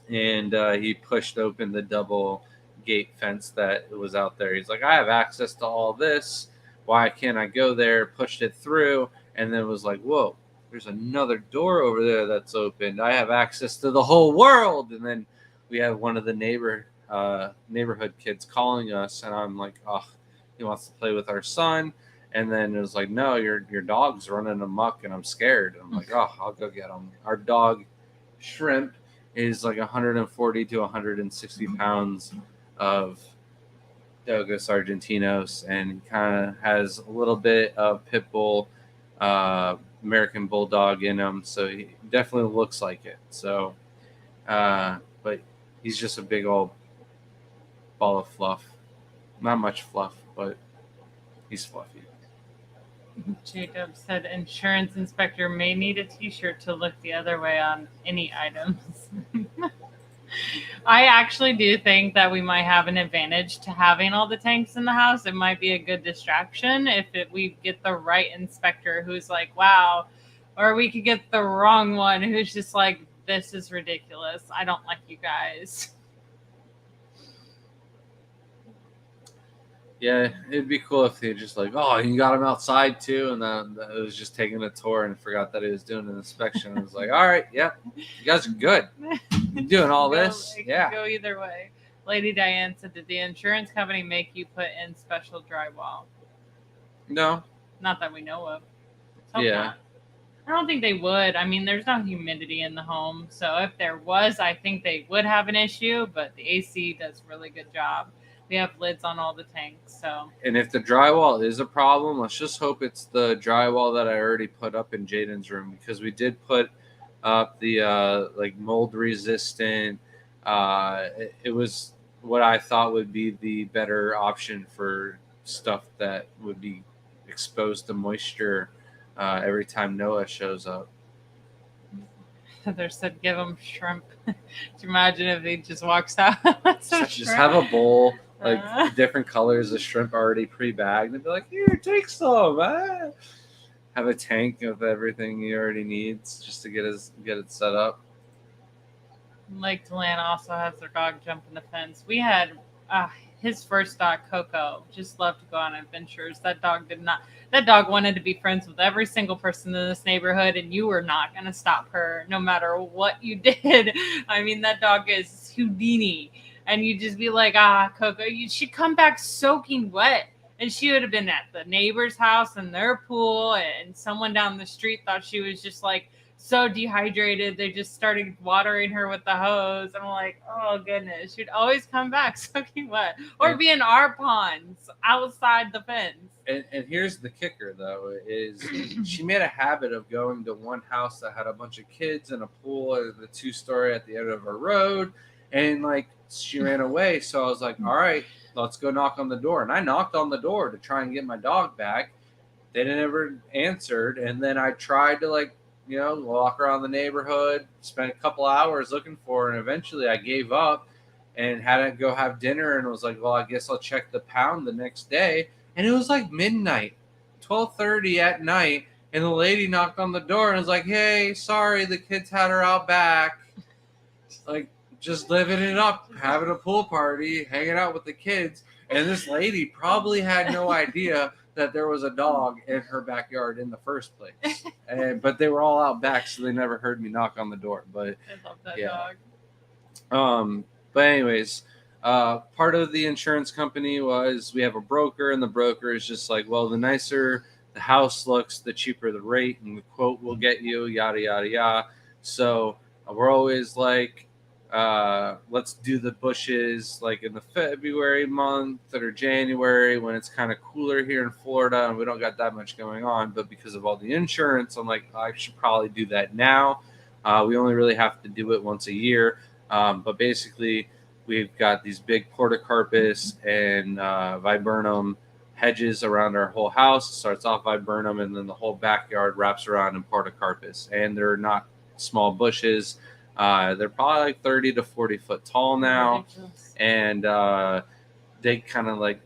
and he pushed open the double gate fence that was out there. He's like, I have access to all this. Why can't I go there? Pushed it through, and then was like, whoa, there's another door over there that's opened. I have access to the whole world. And then we have one of the neighborhood kids calling us, and I'm like, oh, he wants to play with our son. And then it was like, no, your dog's running amok, and I'm scared. I'm like, oh, I'll go get him. Our dog, Shrimp, is like 140 to 160 pounds of Dogus Argentinos, and he kind of has a little bit of pit bull, American Bulldog in him, so he definitely looks like it. So, but he's just a big old ball of fluff. Not much fluff, but he's fluffy. Jacob said insurance inspector may need a t-shirt to look the other way on any items. I actually do think that we might have an advantage to having all the tanks in the house. It might be a good distraction if we get the right inspector who's like, wow, or we could get the wrong one who's just like, this is ridiculous. I don't like you guys. Yeah, it'd be cool if they just like, oh, you got him outside too, and then it was just taking a tour and forgot that he was doing an inspection. It was like, all right, yep, you guys are good. You're doing all this, yeah. Go either way. Lady Diane said, did the insurance company make you put in special drywall? No, not that we know of. Yeah, not. I don't think they would. I mean, there's no humidity in the home, so if there was, I think they would have an issue. But the AC does a really good job. We have lids on all the tanks, so. And if the drywall is a problem, let's just hope it's the drywall that I already put up in Jaden's room, because we did put up the like mold resistant. It was what I thought would be the better option for stuff that would be exposed to moisture every time Noah shows up. Heather said, give him shrimp. Do you imagine if he just walks out? Just have a bowl, like different colors of shrimp already pre-bagged, and be like, here, take some. Have a tank of everything he already needs just to get it set up. Lake Deland also has their dog jump in the fence. We had his first dog, Coco, just loved to go on adventures. That dog did not. That dog wanted to be friends with every single person in this neighborhood, and you were not going to stop her no matter what you did. I mean, that dog is Houdini. And you'd just be like, Coco, she'd come back soaking wet. And she would have been at the neighbor's house and their pool, and someone down the street thought she was just like so dehydrated. They just started watering her with the hose. And I'm like, oh goodness, she'd always come back soaking wet, or be in our ponds outside the fence. And here's the kicker, though, is she made a habit of going to one house that had a bunch of kids and a pool and the 2-story at the end of a road, and like she ran away. So I was like, all right, let's go knock on the door. And I knocked on the door to try and get my dog back. They never answered. And then I tried to walk around the neighborhood, spent a couple hours looking for her. And eventually I gave up and had to go have dinner, and was like, well, I guess I'll check the pound the next day. And it was like midnight, 12:30 at night. And the lady knocked on the door and was like, hey, sorry, the kids had her out back. Like, just living it up, having a pool party, hanging out with the kids. And this lady probably had no idea that there was a dog in her backyard in the first place. But they were all out back, so they never heard me knock on the door. But I love that dog. But anyways, part of the insurance company was we have a broker, and the broker is just like, well, the nicer the house looks, the cheaper the rate and the quote will get you, yada, yada, yada. So we're always like, let's do the bushes like in the February month or January when it's kind of cooler here in Florida and we don't got that much going on. But because of all the insurance, I'm like, I should probably do that now. We only really have to do it once a year. But basically, we've got these big portocarpus and viburnum hedges around our whole house. It starts off viburnum, and then the whole backyard wraps around in portocarpus. And they're not small bushes. They're probably like 30 to 40 foot tall now. Ridiculous. And they kind of like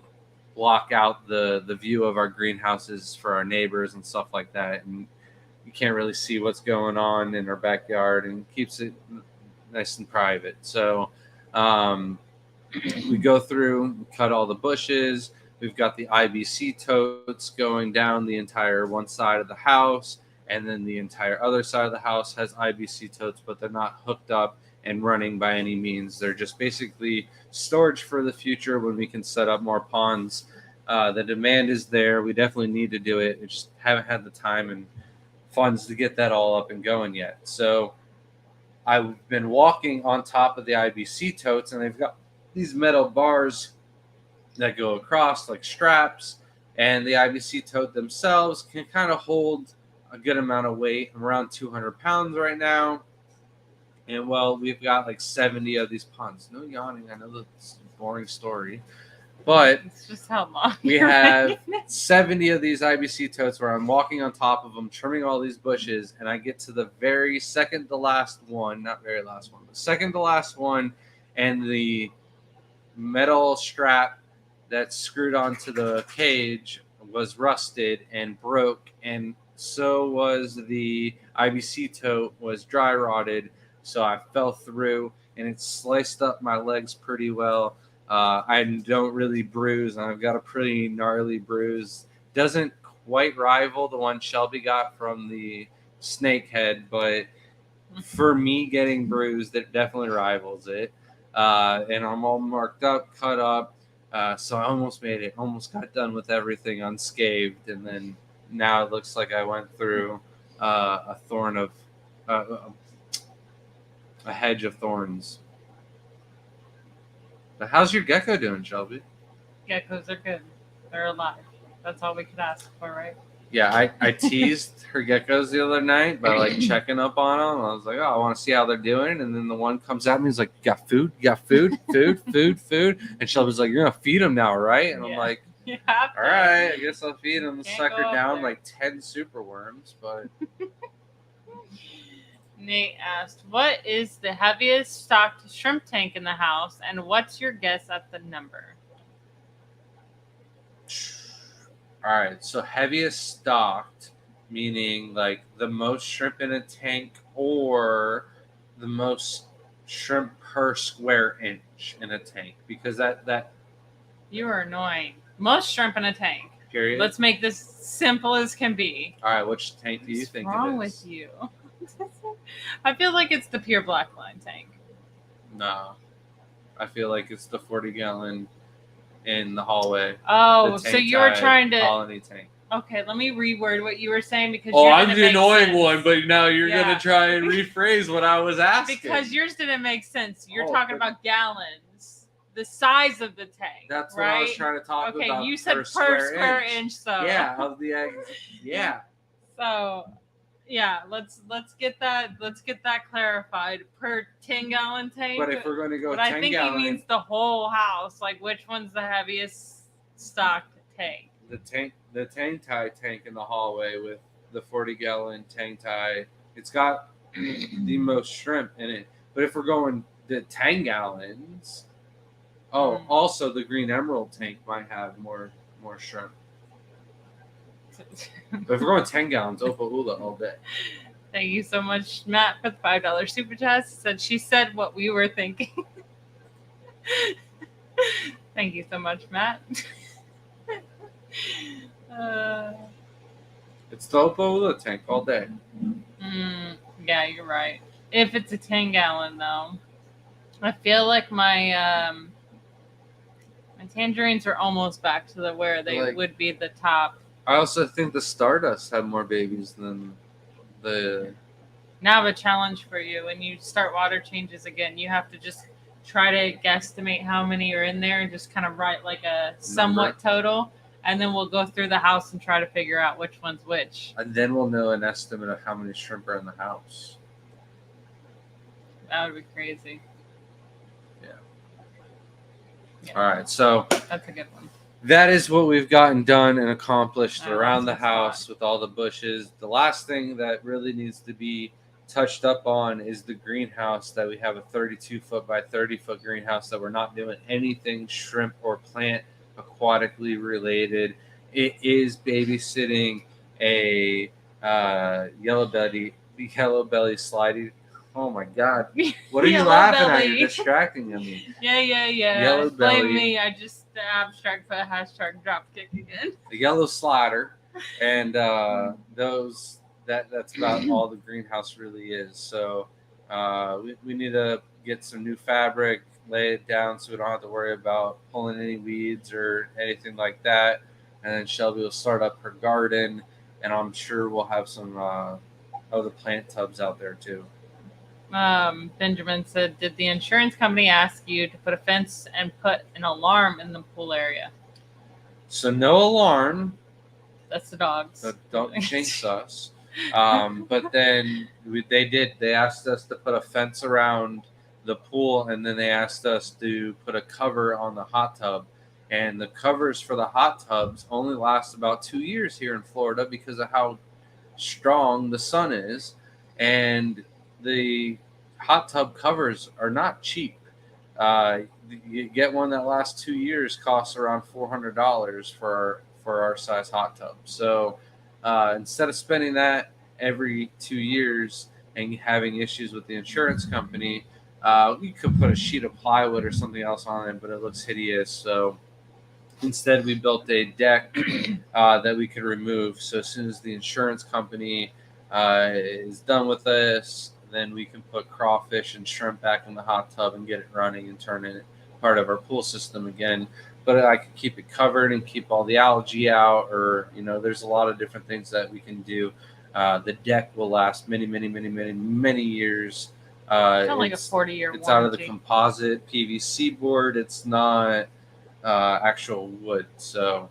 block out the view of our greenhouses for our neighbors and stuff like that. And you can't really see what's going on in our backyard, and keeps it nice and private. So we go through, cut all the bushes. We've got the IBC totes going down the entire one side of the house, and then the entire other side of the house has IBC totes, but they're not hooked up and running by any means. They're just basically storage for the future when we can set up more ponds. The demand is there. We definitely need to do it. We just haven't had the time and funds to get that all up and going yet. So I've been walking on top of the IBC totes, and they've got these metal bars that go across like straps, and the IBC tote themselves can kind of hold a good amount of weight, around 200 pounds right now. And well, we've got like 70 of these ponds. No yawning. I know that's a boring story, but It's just how long we have 70 of these IBC totes where I'm walking on top of them, trimming all these bushes, and I get to the very second to last one, not very last one, but second to last one, and the metal strap that's screwed onto the cage was rusted and broke, and so was the IBC tote was dry rotted. So I fell through, and it sliced up my legs pretty well. I don't really bruise, and I've got a pretty gnarly bruise. Doesn't quite rival the one Shelby got from the snake head, but for me getting bruised, it definitely rivals it. And I'm all marked up, cut up. So I almost made it, almost got done with everything unscathed. And then now it looks like I went through a thorn of a hedge of thorns. But how's your gecko doing, Shelby? Geckos are good. They're alive. That's all we could ask for, right? Yeah, I teased her geckos the other night by like checking up on them. I was like, oh, I want to see how they're doing. And then the one comes at me, he's like, you got food? You got food? Food? And Shelby's like, you're going to feed them now, right? And I'm like, Yeah. all right, I guess I'll feed them. Can't Sucker go up down there. like 10 super worms. But Nate asked, what is the heaviest stocked shrimp tank in the house, and what's your guess at the number? all right, so heaviest stocked, meaning like the most shrimp in a tank or the most shrimp per square inch in a tank, because that You are annoying. Most shrimp in a tank. period. Let's make this simple as can be. All right, which tank do you What's think wrong it is? with you? I feel like it's the pure black line tank. No, I feel like it's the 40-gallon in the hallway. Oh, The so tank you were type trying to. colony tank. Okay, let me reword what you were saying because Oh, yours I'm didn't the make annoying sense. one, but now you're Yeah. gonna try and rephrase what I was asking. Because yours didn't make sense. You're Oh, talking but- about gallons, the size of the tank. That's what right? I was trying to talk Okay, about. you said per square inch, so Yeah, of the egg. Yeah. So, yeah, let's get that clarified. Per 10-gallon tank. But if we're going to go But I 10 think gallon, he means the whole house. Like, which one's the heaviest stocked tank? the Tang Thai tank in the hallway with the 40-gallon Tang Thai, it's got the most shrimp in it. But if we're going to 10 gallons, also the Green Emerald tank might have more shrimp. But if we're going 10 gallons, Opa Hula all day. Thank you so much, Matt, for the $5 super chat. She said what we were thinking. Thank you so much, Matt. It's the Opa Hula tank all day. Yeah, you're right. If it's a 10-gallon, though, I feel like my tangerines are almost back to where they would be the top. I also think the Stardust have more babies than the. Now I have a challenge for you. When you start water changes again, you have to just try to guesstimate how many are in there and just kind of write like a somewhat total. And then we'll go through the house and try to figure out which one's which. And then we'll know an estimate of how many shrimp are in the house. That would be crazy. Yeah. All right, so That's a good one. that is what we've gotten done and accomplished I around the lost my house spot. with all the bushes. The last thing that really needs to be touched up on is the greenhouse that we have, a 32-foot by 30-foot greenhouse that we're not doing anything shrimp or plant aquatically related. It is babysitting a yellow belly sliding. Oh my God. What are you Yellow laughing at? belly. You're distracting me. Yeah. Yellow Blame belly. me. I just abstract put hashtag dropkick again. The yellow slider, and that's about all the greenhouse really is. So we need to get some new fabric, lay it down so we don't have to worry about pulling any weeds or anything like that. And then Shelby will start up her garden, and I'm sure we'll have some other plant tubs out there too. Benjamin said, "Did the insurance company ask you to put a fence and put an alarm in the pool area?" So no alarm. That's the dogs. So don't jinx us. But then they did. They asked us to put a fence around the pool, and then they asked us to put a cover on the hot tub. And the covers for the hot tubs only last about 2 years here in Florida because of how strong the sun is. And the hot tub covers are not cheap. Uh, you get one that lasts 2 years, costs around $400 for our size hot tub. So instead of spending that every 2 years and having issues with the insurance company, we could put a sheet of plywood or something else on it, but it looks hideous. So instead, we built a deck that we could remove. So as soon as the insurance company is done with this, then we can put crawfish and shrimp back in the hot tub and get it running and turn it part of our pool system again. But I could keep it covered and keep all the algae out, or there's a lot of different things that we can do. The deck will last many years. It's not like a 40-year warranty. It's out of the composite PVC board. It's not actual wood. So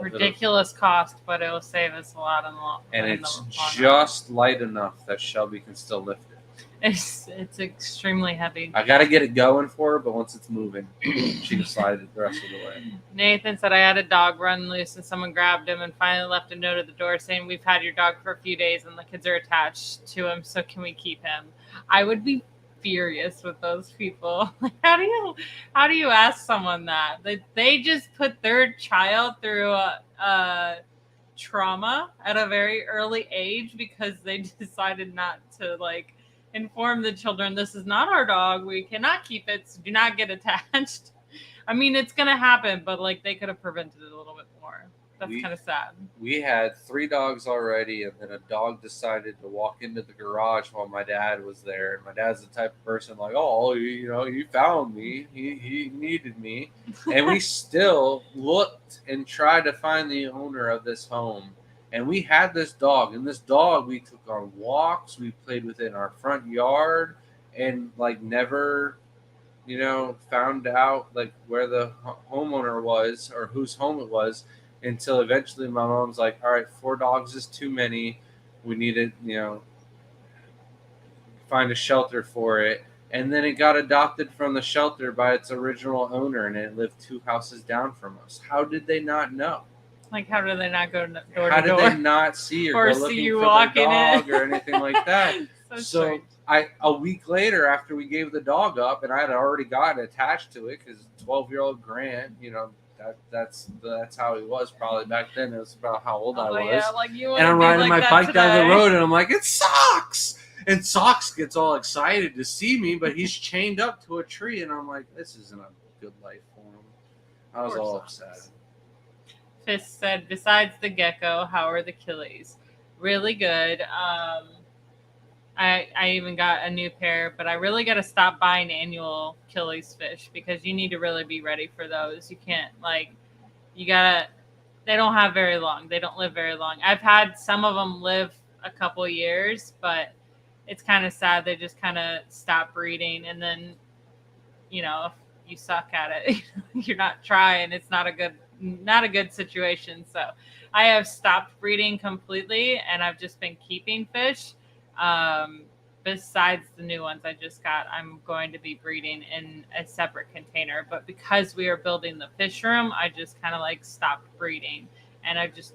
ridiculous cost, but it will save us a lot in the long. And it's just light enough that Shelby can still lift it. It's extremely heavy. I got to get it going for her, but once it's moving, she can slide it the rest of the way. Nathan said, "I had a dog run loose and someone grabbed him and finally left a note at the door saying, 'We've had your dog for a few days and the kids are attached to him, so can we keep him?'" I would be furious with those people. Like, how do you ask someone that? They just put their child through a trauma at a very early age because they decided not to inform the children, this is not our dog, we cannot keep it, so do not get attached. I mean, it's gonna happen, but they could have prevented it a little bit more. That's kind of sad. We had 3 dogs already, and then a dog decided to walk into the garage while my dad was there. And my dad's the type of person you found me. He needed me. And we still looked and tried to find the owner of this home. And we had this dog, and this dog we took on walks. We played with it in our front yard, and never, found out where the homeowner was or whose home it was. Until eventually my mom's like, all right, 4 dogs is too many. We need to, find a shelter for it. And then it got adopted from the shelter by its original owner, and it lived 2 houses down from us. How did they not know? How did they not go door to door? How did they not see or go looking for the dog or anything like that? So a week later, after we gave the dog up, and I had already gotten attached to it because 12-year-old Grant, that's how he was probably back then. It was about how old I was. Yeah, and I'm riding my bike down the road, and I'm like, it's Socks! And Socks gets all excited to see me, but he's chained up to a tree, and I'm like, this isn't a good life for him. I was all upset. Fist said, besides the gecko, how are the killies? Really good. I even got a new pair, but I really got to stop buying annual killies fish because you need to really be ready for those. You can't they don't have very long. They don't live very long. I've had some of them live a couple years, but it's kind of sad. They just kind of stop breeding. And then, if you suck at it, you're not trying. It's not a good situation. So I have stopped breeding completely and I've just been keeping fish. But besides the new ones I just got, I'm going to be breeding in a separate container. But because we are building the fish room, I just kind of like stopped breeding, and I just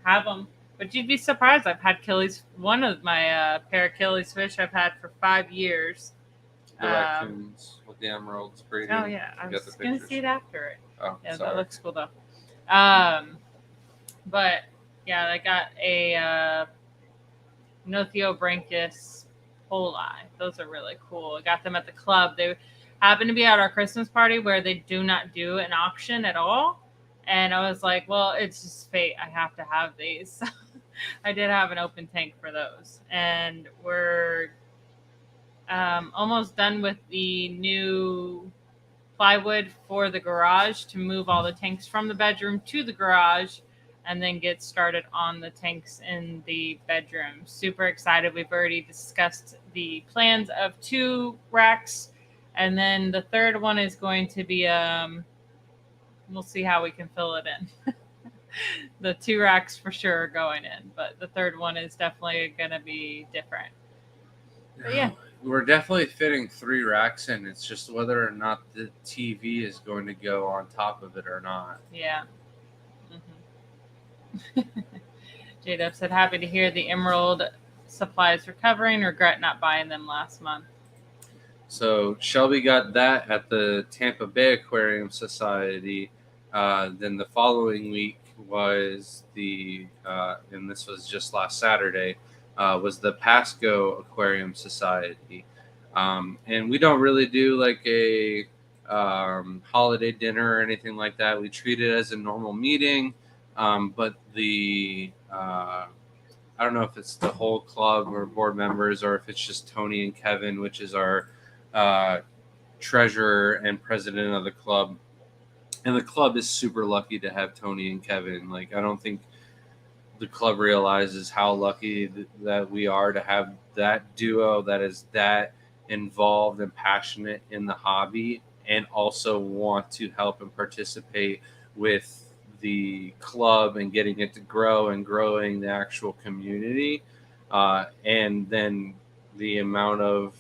have them. But you'd be surprised. I've had Achilles. One of my pair of Achilles fish I've had for 5 years. The raccoons with the emeralds breeding. Oh yeah, I was going to see it after it. Oh, yeah, sorry. That looks cool though. But yeah, I got a Nothiobranchus poli. Those are really cool. I got them at the club. They happened to be at our Christmas party where they do not do an auction at all. And I was like, well, it's just fate. I have to have these. I did have an open tank for those. And we're almost done with the new plywood for the garage to move all the tanks from the bedroom to the garage and then get started on the tanks in the bedroom. Super excited. We've already discussed the plans of 2 racks, and then the third one is going to be we'll see how we can fill it in. The 2 racks for sure are going in, but the third one is definitely going to be different. But yeah. We're definitely fitting 3 racks in. It's just whether or not the TV is going to go on top of it or not. Yeah. J-Dub said, happy to hear the emerald supply is recovering. Regret not buying them last month. So Shelby got that at the Tampa Bay Aquarium Society. Then the following week was and this was just last Saturday, was the Pasco Aquarium Society. And we don't really do like a holiday dinner or anything like that. We treat it as a normal meeting. But I don't know if it's the whole club or board members or if it's just Tony and Kevin, which is our treasurer and president of the club. And the club is super lucky to have Tony and Kevin. Like, I don't think the club realizes how lucky that we are to have that duo that is that involved and passionate in the hobby and also want to help and participate with the club and getting it to grow and growing the actual community. And then the amount of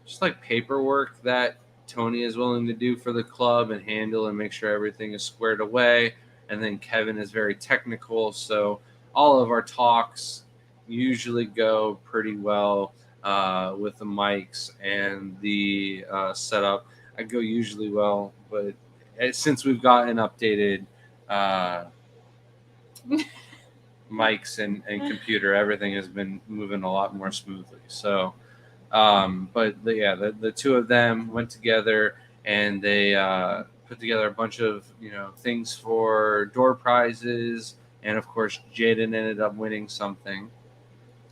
just like paperwork that Tony is willing to do for the club and handle and make sure everything is squared away. And then Kevin is very technical. So all of our talks usually go pretty well with the mics and the setup. I go usually well, but since we've gotten updated mics and computer, everything has been moving a lot more smoothly. So, but the 2 of them went together and they put together a bunch of things for door prizes, and of course Jaden ended up winning something.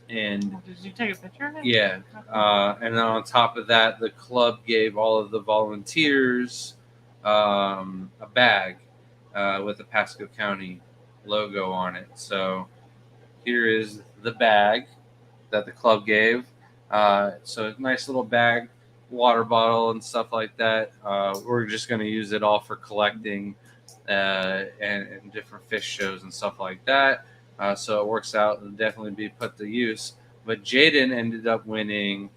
And did you take a picture of it? Yeah, and then on top of that, the club gave all of the volunteers a bag with the Pasco County logo on it. So here is the bag that the club gave. So a nice little bag, water bottle and stuff like that. We're just going to use it all for collecting and different fish shows and stuff like that. So it works out. It'll definitely be put to use. But Jaden ended up winning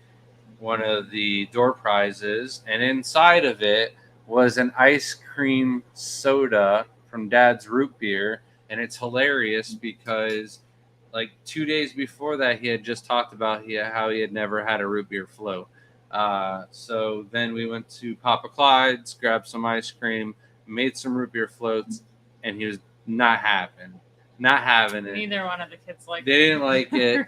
one of the door prizes, and inside of it was an ice cream soda from Dad's Root Beer. And it's hilarious because like 2 days before that, he had just talked about how he had never had a root beer float. So then we went to Papa Clyde's, grabbed some ice cream, made some root beer floats, and he was not having it. Neither one of the kids liked it. They didn't like it.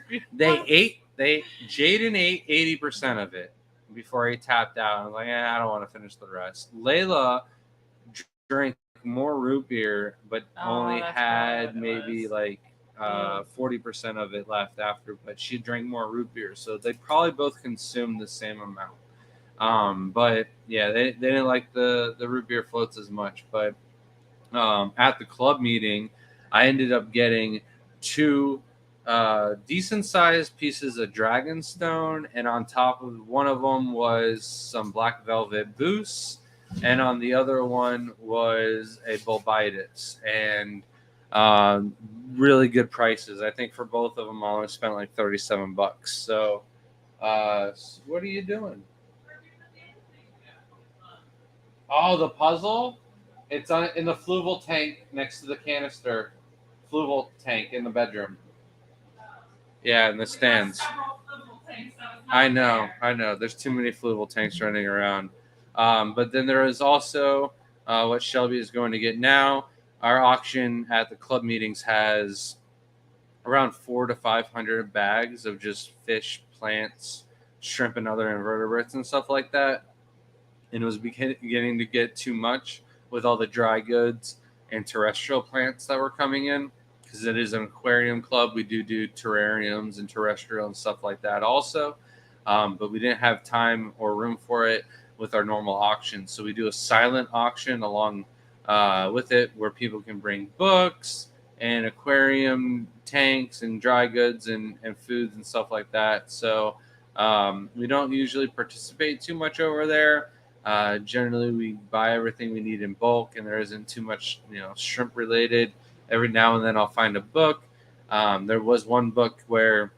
Jaden ate 80% of it before he tapped out. I was like, I don't want to finish the rest. Layla drank more root beer, but only had maybe like 40% of it left after, but she drank more root beer. So they probably both consumed the same amount. But yeah, they didn't like the root beer floats as much. But at the club meeting, I ended up getting 2 decent sized pieces of Dragonstone, and on top of one of them was some black velvet boosts, and on the other one was a Bulbitis. And Really good prices. I think for both of them, I only spent like $37. So, what are you doing? Oh, the puzzle. It's in the fluval tank next to the canister. Fluval tank in the bedroom. Yeah, in the stands. I know. There's too many fluval tanks running around. But then there is also what Shelby is going to get now. Our auction at the club meetings has around 400 to 500 bags of just fish, plants, shrimp, and other invertebrates and stuff like that. And it was beginning to get too much with all the dry goods and terrestrial plants that were coming in, because it is an aquarium club. We do terrariums and terrestrial and stuff like that also, but we didn't have time or room for it with our normal auction. So we do a silent auction along with it, where people can bring books and aquarium tanks and dry goods and foods and stuff like that. So we don't usually participate too much over there. Generally, we buy everything we need in bulk, and there isn't too much, shrimp related. Every now and then, I'll find a book. There was one book where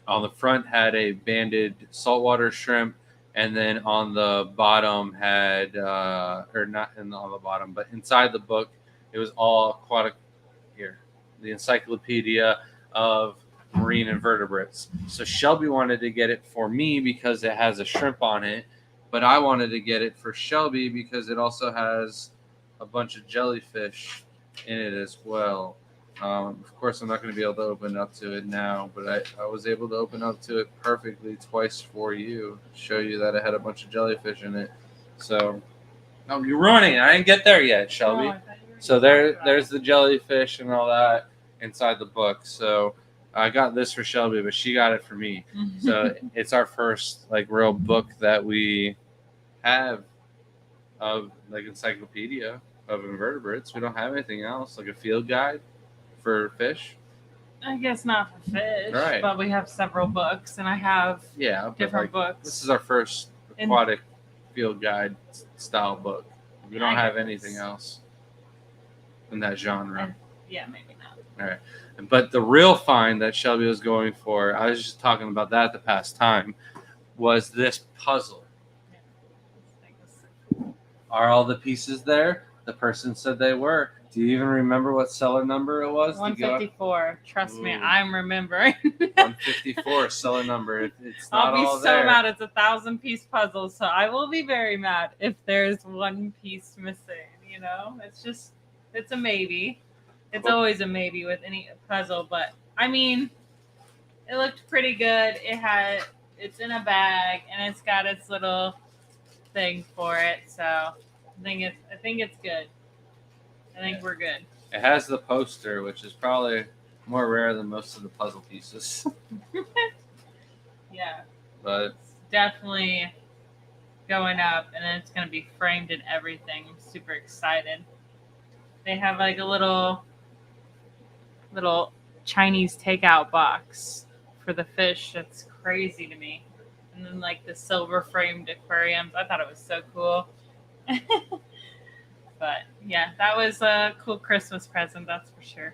on the front had a banded saltwater shrimp, and then on the bottom had, or not on the bottom, but inside the book, it was all aquatic. Here, the encyclopedia of marine invertebrates. So Shelby wanted to get it for me because it has a shrimp on it. But I wanted to get it for Shelby because it also has a bunch of jellyfish in it as well. Of course, I'm not going to be able to open up to it now, but I was able to open up to it perfectly twice for you, show you that it had a bunch of jellyfish in it. So, no, you're ruining it. I didn't get there yet, Shelby. Oh, so there's the jellyfish and all that inside the book. So I got this for Shelby, but she got it for me. So it's our first real book that we have of encyclopedia of invertebrates. We don't have anything else, like a field guide for fish. I guess not for fish, right. But we have several books, and I have different books. This is our first aquatic field guide style book. We don't have anything else in that genre. Yeah, maybe not. All right. But the real find that Shelby was going for, I was just talking about that the past time, was this puzzle. Are all the pieces there? The person said they were. Do you even remember what seller number it was? 154. Trust me, I'm remembering. 154 seller number. It's not all there. I'll be so mad. It's a 1,000-piece puzzle, so I will be very mad if there's one piece missing. It's a maybe. It's always a maybe with any puzzle, but I mean, it looked pretty good. It's in a bag, and it's got its little thing for it, so I think it's good. I think we're good. It has the poster, which is probably more rare than most of the puzzle pieces. Yeah, but it's definitely going up, and then it's going to be framed and everything. I'm super excited. They have a little Chinese takeout box for the fish. That's crazy to me. And then the silver framed aquariums. I thought it was so cool. But yeah, that was a cool Christmas present, that's for sure.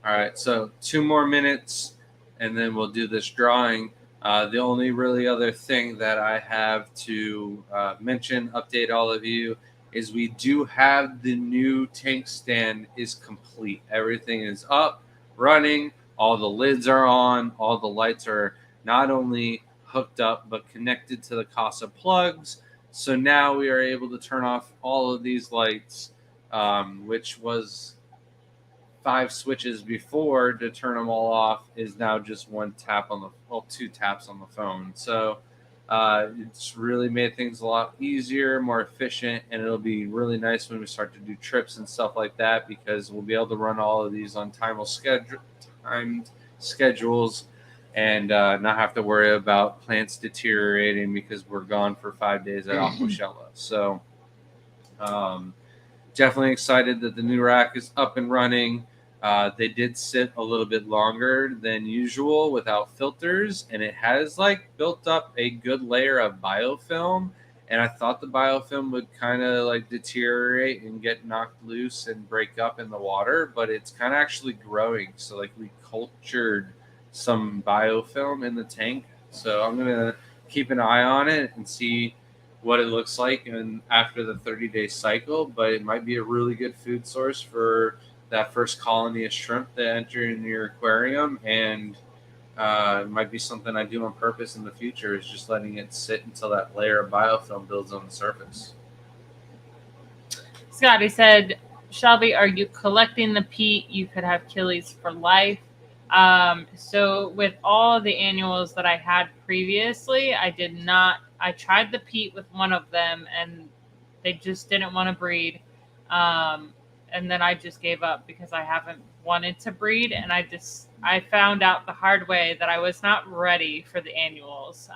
All right, so 2 more minutes and then we'll do this drawing. The only really other thing that I have to mention, update all of you, is we do have the new tank stand is complete. Everything is up, running, all the lids are on, all the lights are not only hooked up but connected to the Casa plugs. So now we are able to turn off all of these lights, which was 5 switches before to turn them all off, is now just 2 taps on the phone. So it's really made things a lot easier, more efficient, and it'll be really nice when we start to do trips and stuff like that, because we'll be able to run all of these on timed schedules and not have to worry about plants deteriorating because we're gone for 5 days at Aquashella. So definitely excited that the new rack is up and running. They did sit a little bit longer than usual without filters, and it has built up a good layer of biofilm, And I thought the biofilm would kind of like deteriorate and get knocked loose and break up in the water, but it's kind of actually growing. So like we cultured some biofilm in the tank. So I'm gonna keep an eye on it and see what it looks like and after the 30-day cycle. But it might be a really good food source for that first colony of shrimp that enter in your aquarium, and it might be something I do on purpose in the future, is just letting it sit until that layer of biofilm builds on the surface. Scotty said, Shelby, are you collecting the peat? You could have killies for life. So with all the annuals that I had previously, I did not. I tried the peat with one of them, and they just didn't want to breed. And then I just gave up because I haven't wanted to breed, and I found out the hard way that I was not ready for the annuals.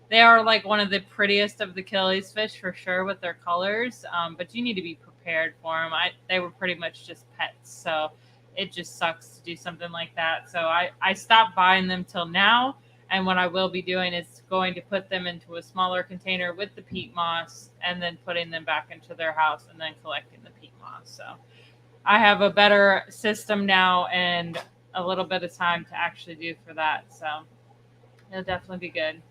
They are like one of the prettiest of the killies fish for sure with their colors, but you need to be prepared for them. They were pretty much just pets, so it just sucks to do something like that. So I stopped buying them till now, and what I will be doing is going to put them into a smaller container with the peat moss and then putting them back into their house and then collecting the peat moss. So I have a better system now and a little bit of time to actually do for that. So it'll definitely be good.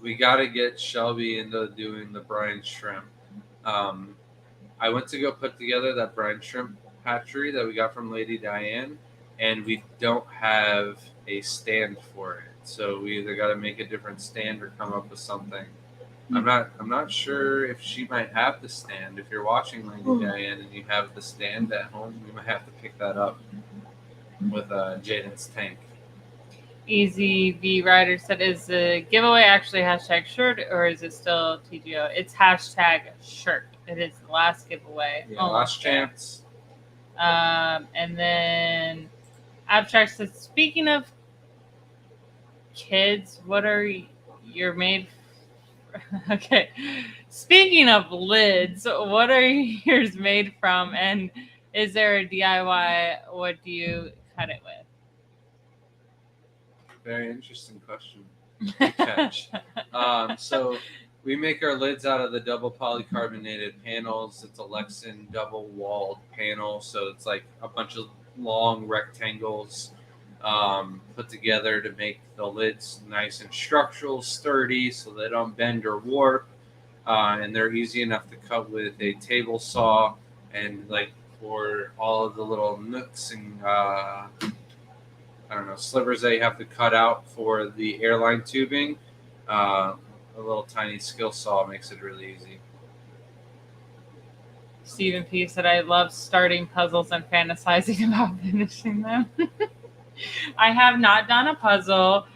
We got to get Shelby into doing the brine shrimp. I went to go put together that brine shrimp hatchery that we got from Lady Diane, and we don't have a stand for it. So we either got to make a different stand or come up with something. I'm not sure if she might have the stand. If you're watching Lady Diane and you have the stand at home, we might have to pick that up with Jaden's tank. Easy V Rider said, is the giveaway actually hashtag shirt or is it still TGO? It's hashtag shirt. It is the last giveaway. Yeah, last chance. And then Abstract says, speaking of kids, what are your made? Okay. Speaking of lids, what are yours made from? And is there a DIY? What do you cut it with? Very interesting question. Good catch. So we make our lids out of the double polycarbonated panels. It's a Lexan double-walled panel, so it's like a bunch of long rectangles put together to make the lids nice and structural, sturdy, so they don't bend or warp. And they're easy enough to cut with a table saw, and like for all of the little nooks and slivers that you have to cut out for the airline tubing. A little tiny skill saw makes it really easy. Stephen P. said, I love starting puzzles and fantasizing about finishing them. I have not done a puzzle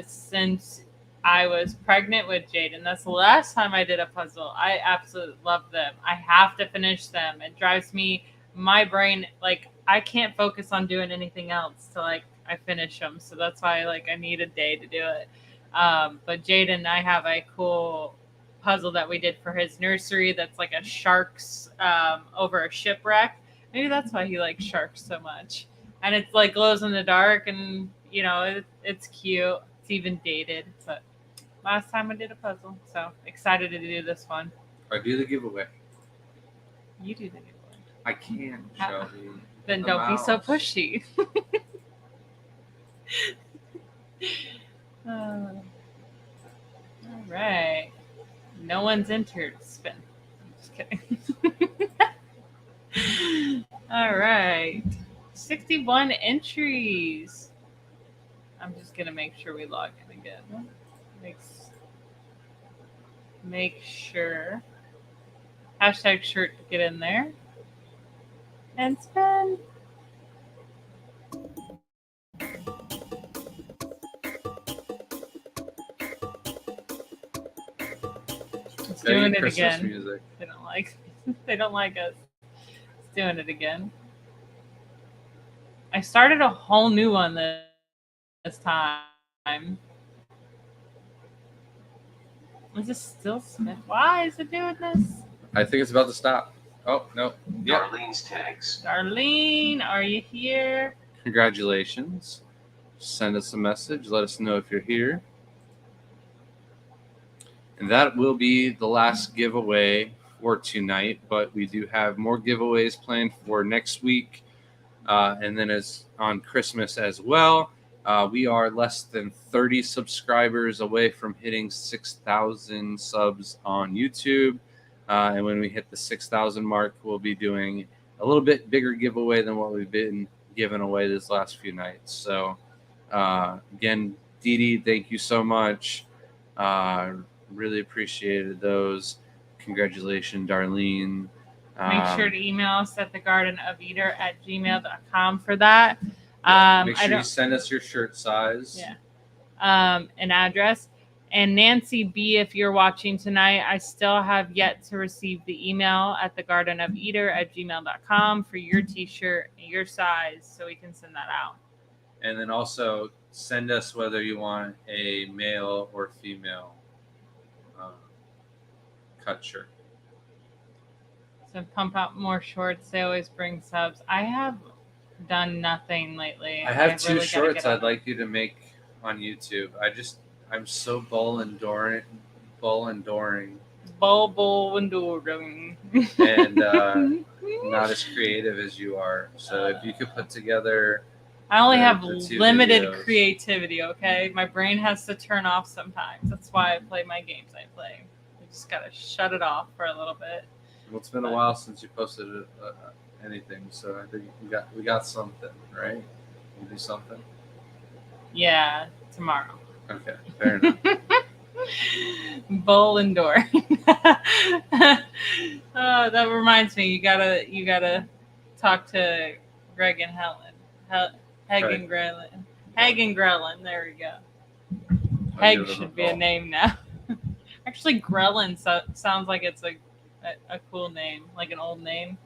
since I was pregnant with Jaden. That's the last time I did a puzzle. I absolutely love them. I have to finish them. It drives me, my brain, like, I can't focus on doing anything else till I finish them. So that's why I need a day to do it. But Jaden, I have a cool puzzle that we did for his nursery that's like a sharks over a shipwreck. Maybe that's why he likes sharks so much. And it's like glows in the dark, and it's cute. It's even dated. But last time I did a puzzle, so excited to do this one. Or do the giveaway. You do the giveaway. I can, Shelby. Then don't be so pushy. All right. No one's entered spin. I'm just kidding. All right. 61 entries. I'm just going to make sure we log in again. Make sure. Hashtag shirt to get in there. And spin. It's doing it again. Music. They don't like us. It's doing it again. I started a whole new one this time. Is this still Smith? Why is it doing this? I think it's about to stop. Oh, no. Yep. Darlene's tags. Darlene, are you here? Congratulations. Send us a message. Let us know if you're here. And that will be the last giveaway for tonight, but we do have more giveaways planned for next week, and then as on Christmas as well. We are less than 30 subscribers away from hitting 6,000 subs on YouTube. And when we hit the 6,000 mark, we'll be doing a little bit bigger giveaway than what we've been giving away this last few nights. So, again, Dee Dee, thank you so much. Really appreciated those. Congratulations, Darlene. Make sure to email us at thegardenofeater@gmail.com for that. Make sure you send us your shirt size. Yeah. An address. And Nancy B, if you're watching tonight, I still have yet to receive the email at thegardenofeater@gmail.com for your t-shirt, your size, so we can send that out. And then also send us whether you want a male or female cut shirt. So pump out more shorts. They always bring subs. I have done nothing lately. I have two shorts I'd like you to make on YouTube. I'm so bull enduring. And not as creative as you are. So if you could put together. I only have limited creativity, okay? My brain has to turn off sometimes. That's why I play my games I play. I just gotta shut it off for a little bit. Well, it's been a while since you posted anything, so I think we got something, right? You do something? Yeah, tomorrow. Okay, fair enough. Bowl and door. Oh, that reminds me. You gotta talk to Greg and Helen. Hagen Grellin. There we go. Heg should be a name now. Actually, Grellin sounds like it's a cool name, like an old name.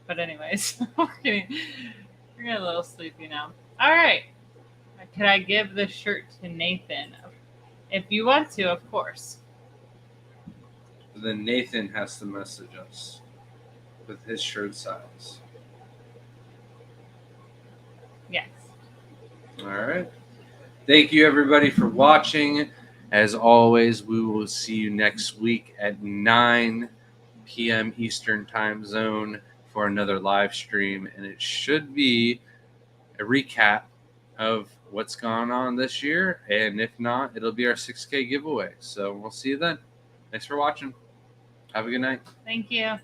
But anyways, we're getting a little sleepy now. All right. Could I give the shirt to Nathan? If you want to, of course. Then Nathan has to message us with his shirt size. Yes. All right. Thank you, everybody, for watching. As always, we will see you next week at 9 p.m. Eastern Time Zone for another live stream. And it should be a recap of what's gone on this year. And if not, it'll be our 6K giveaway. So we'll see you then. Thanks for watching. Have a good night. Thank you.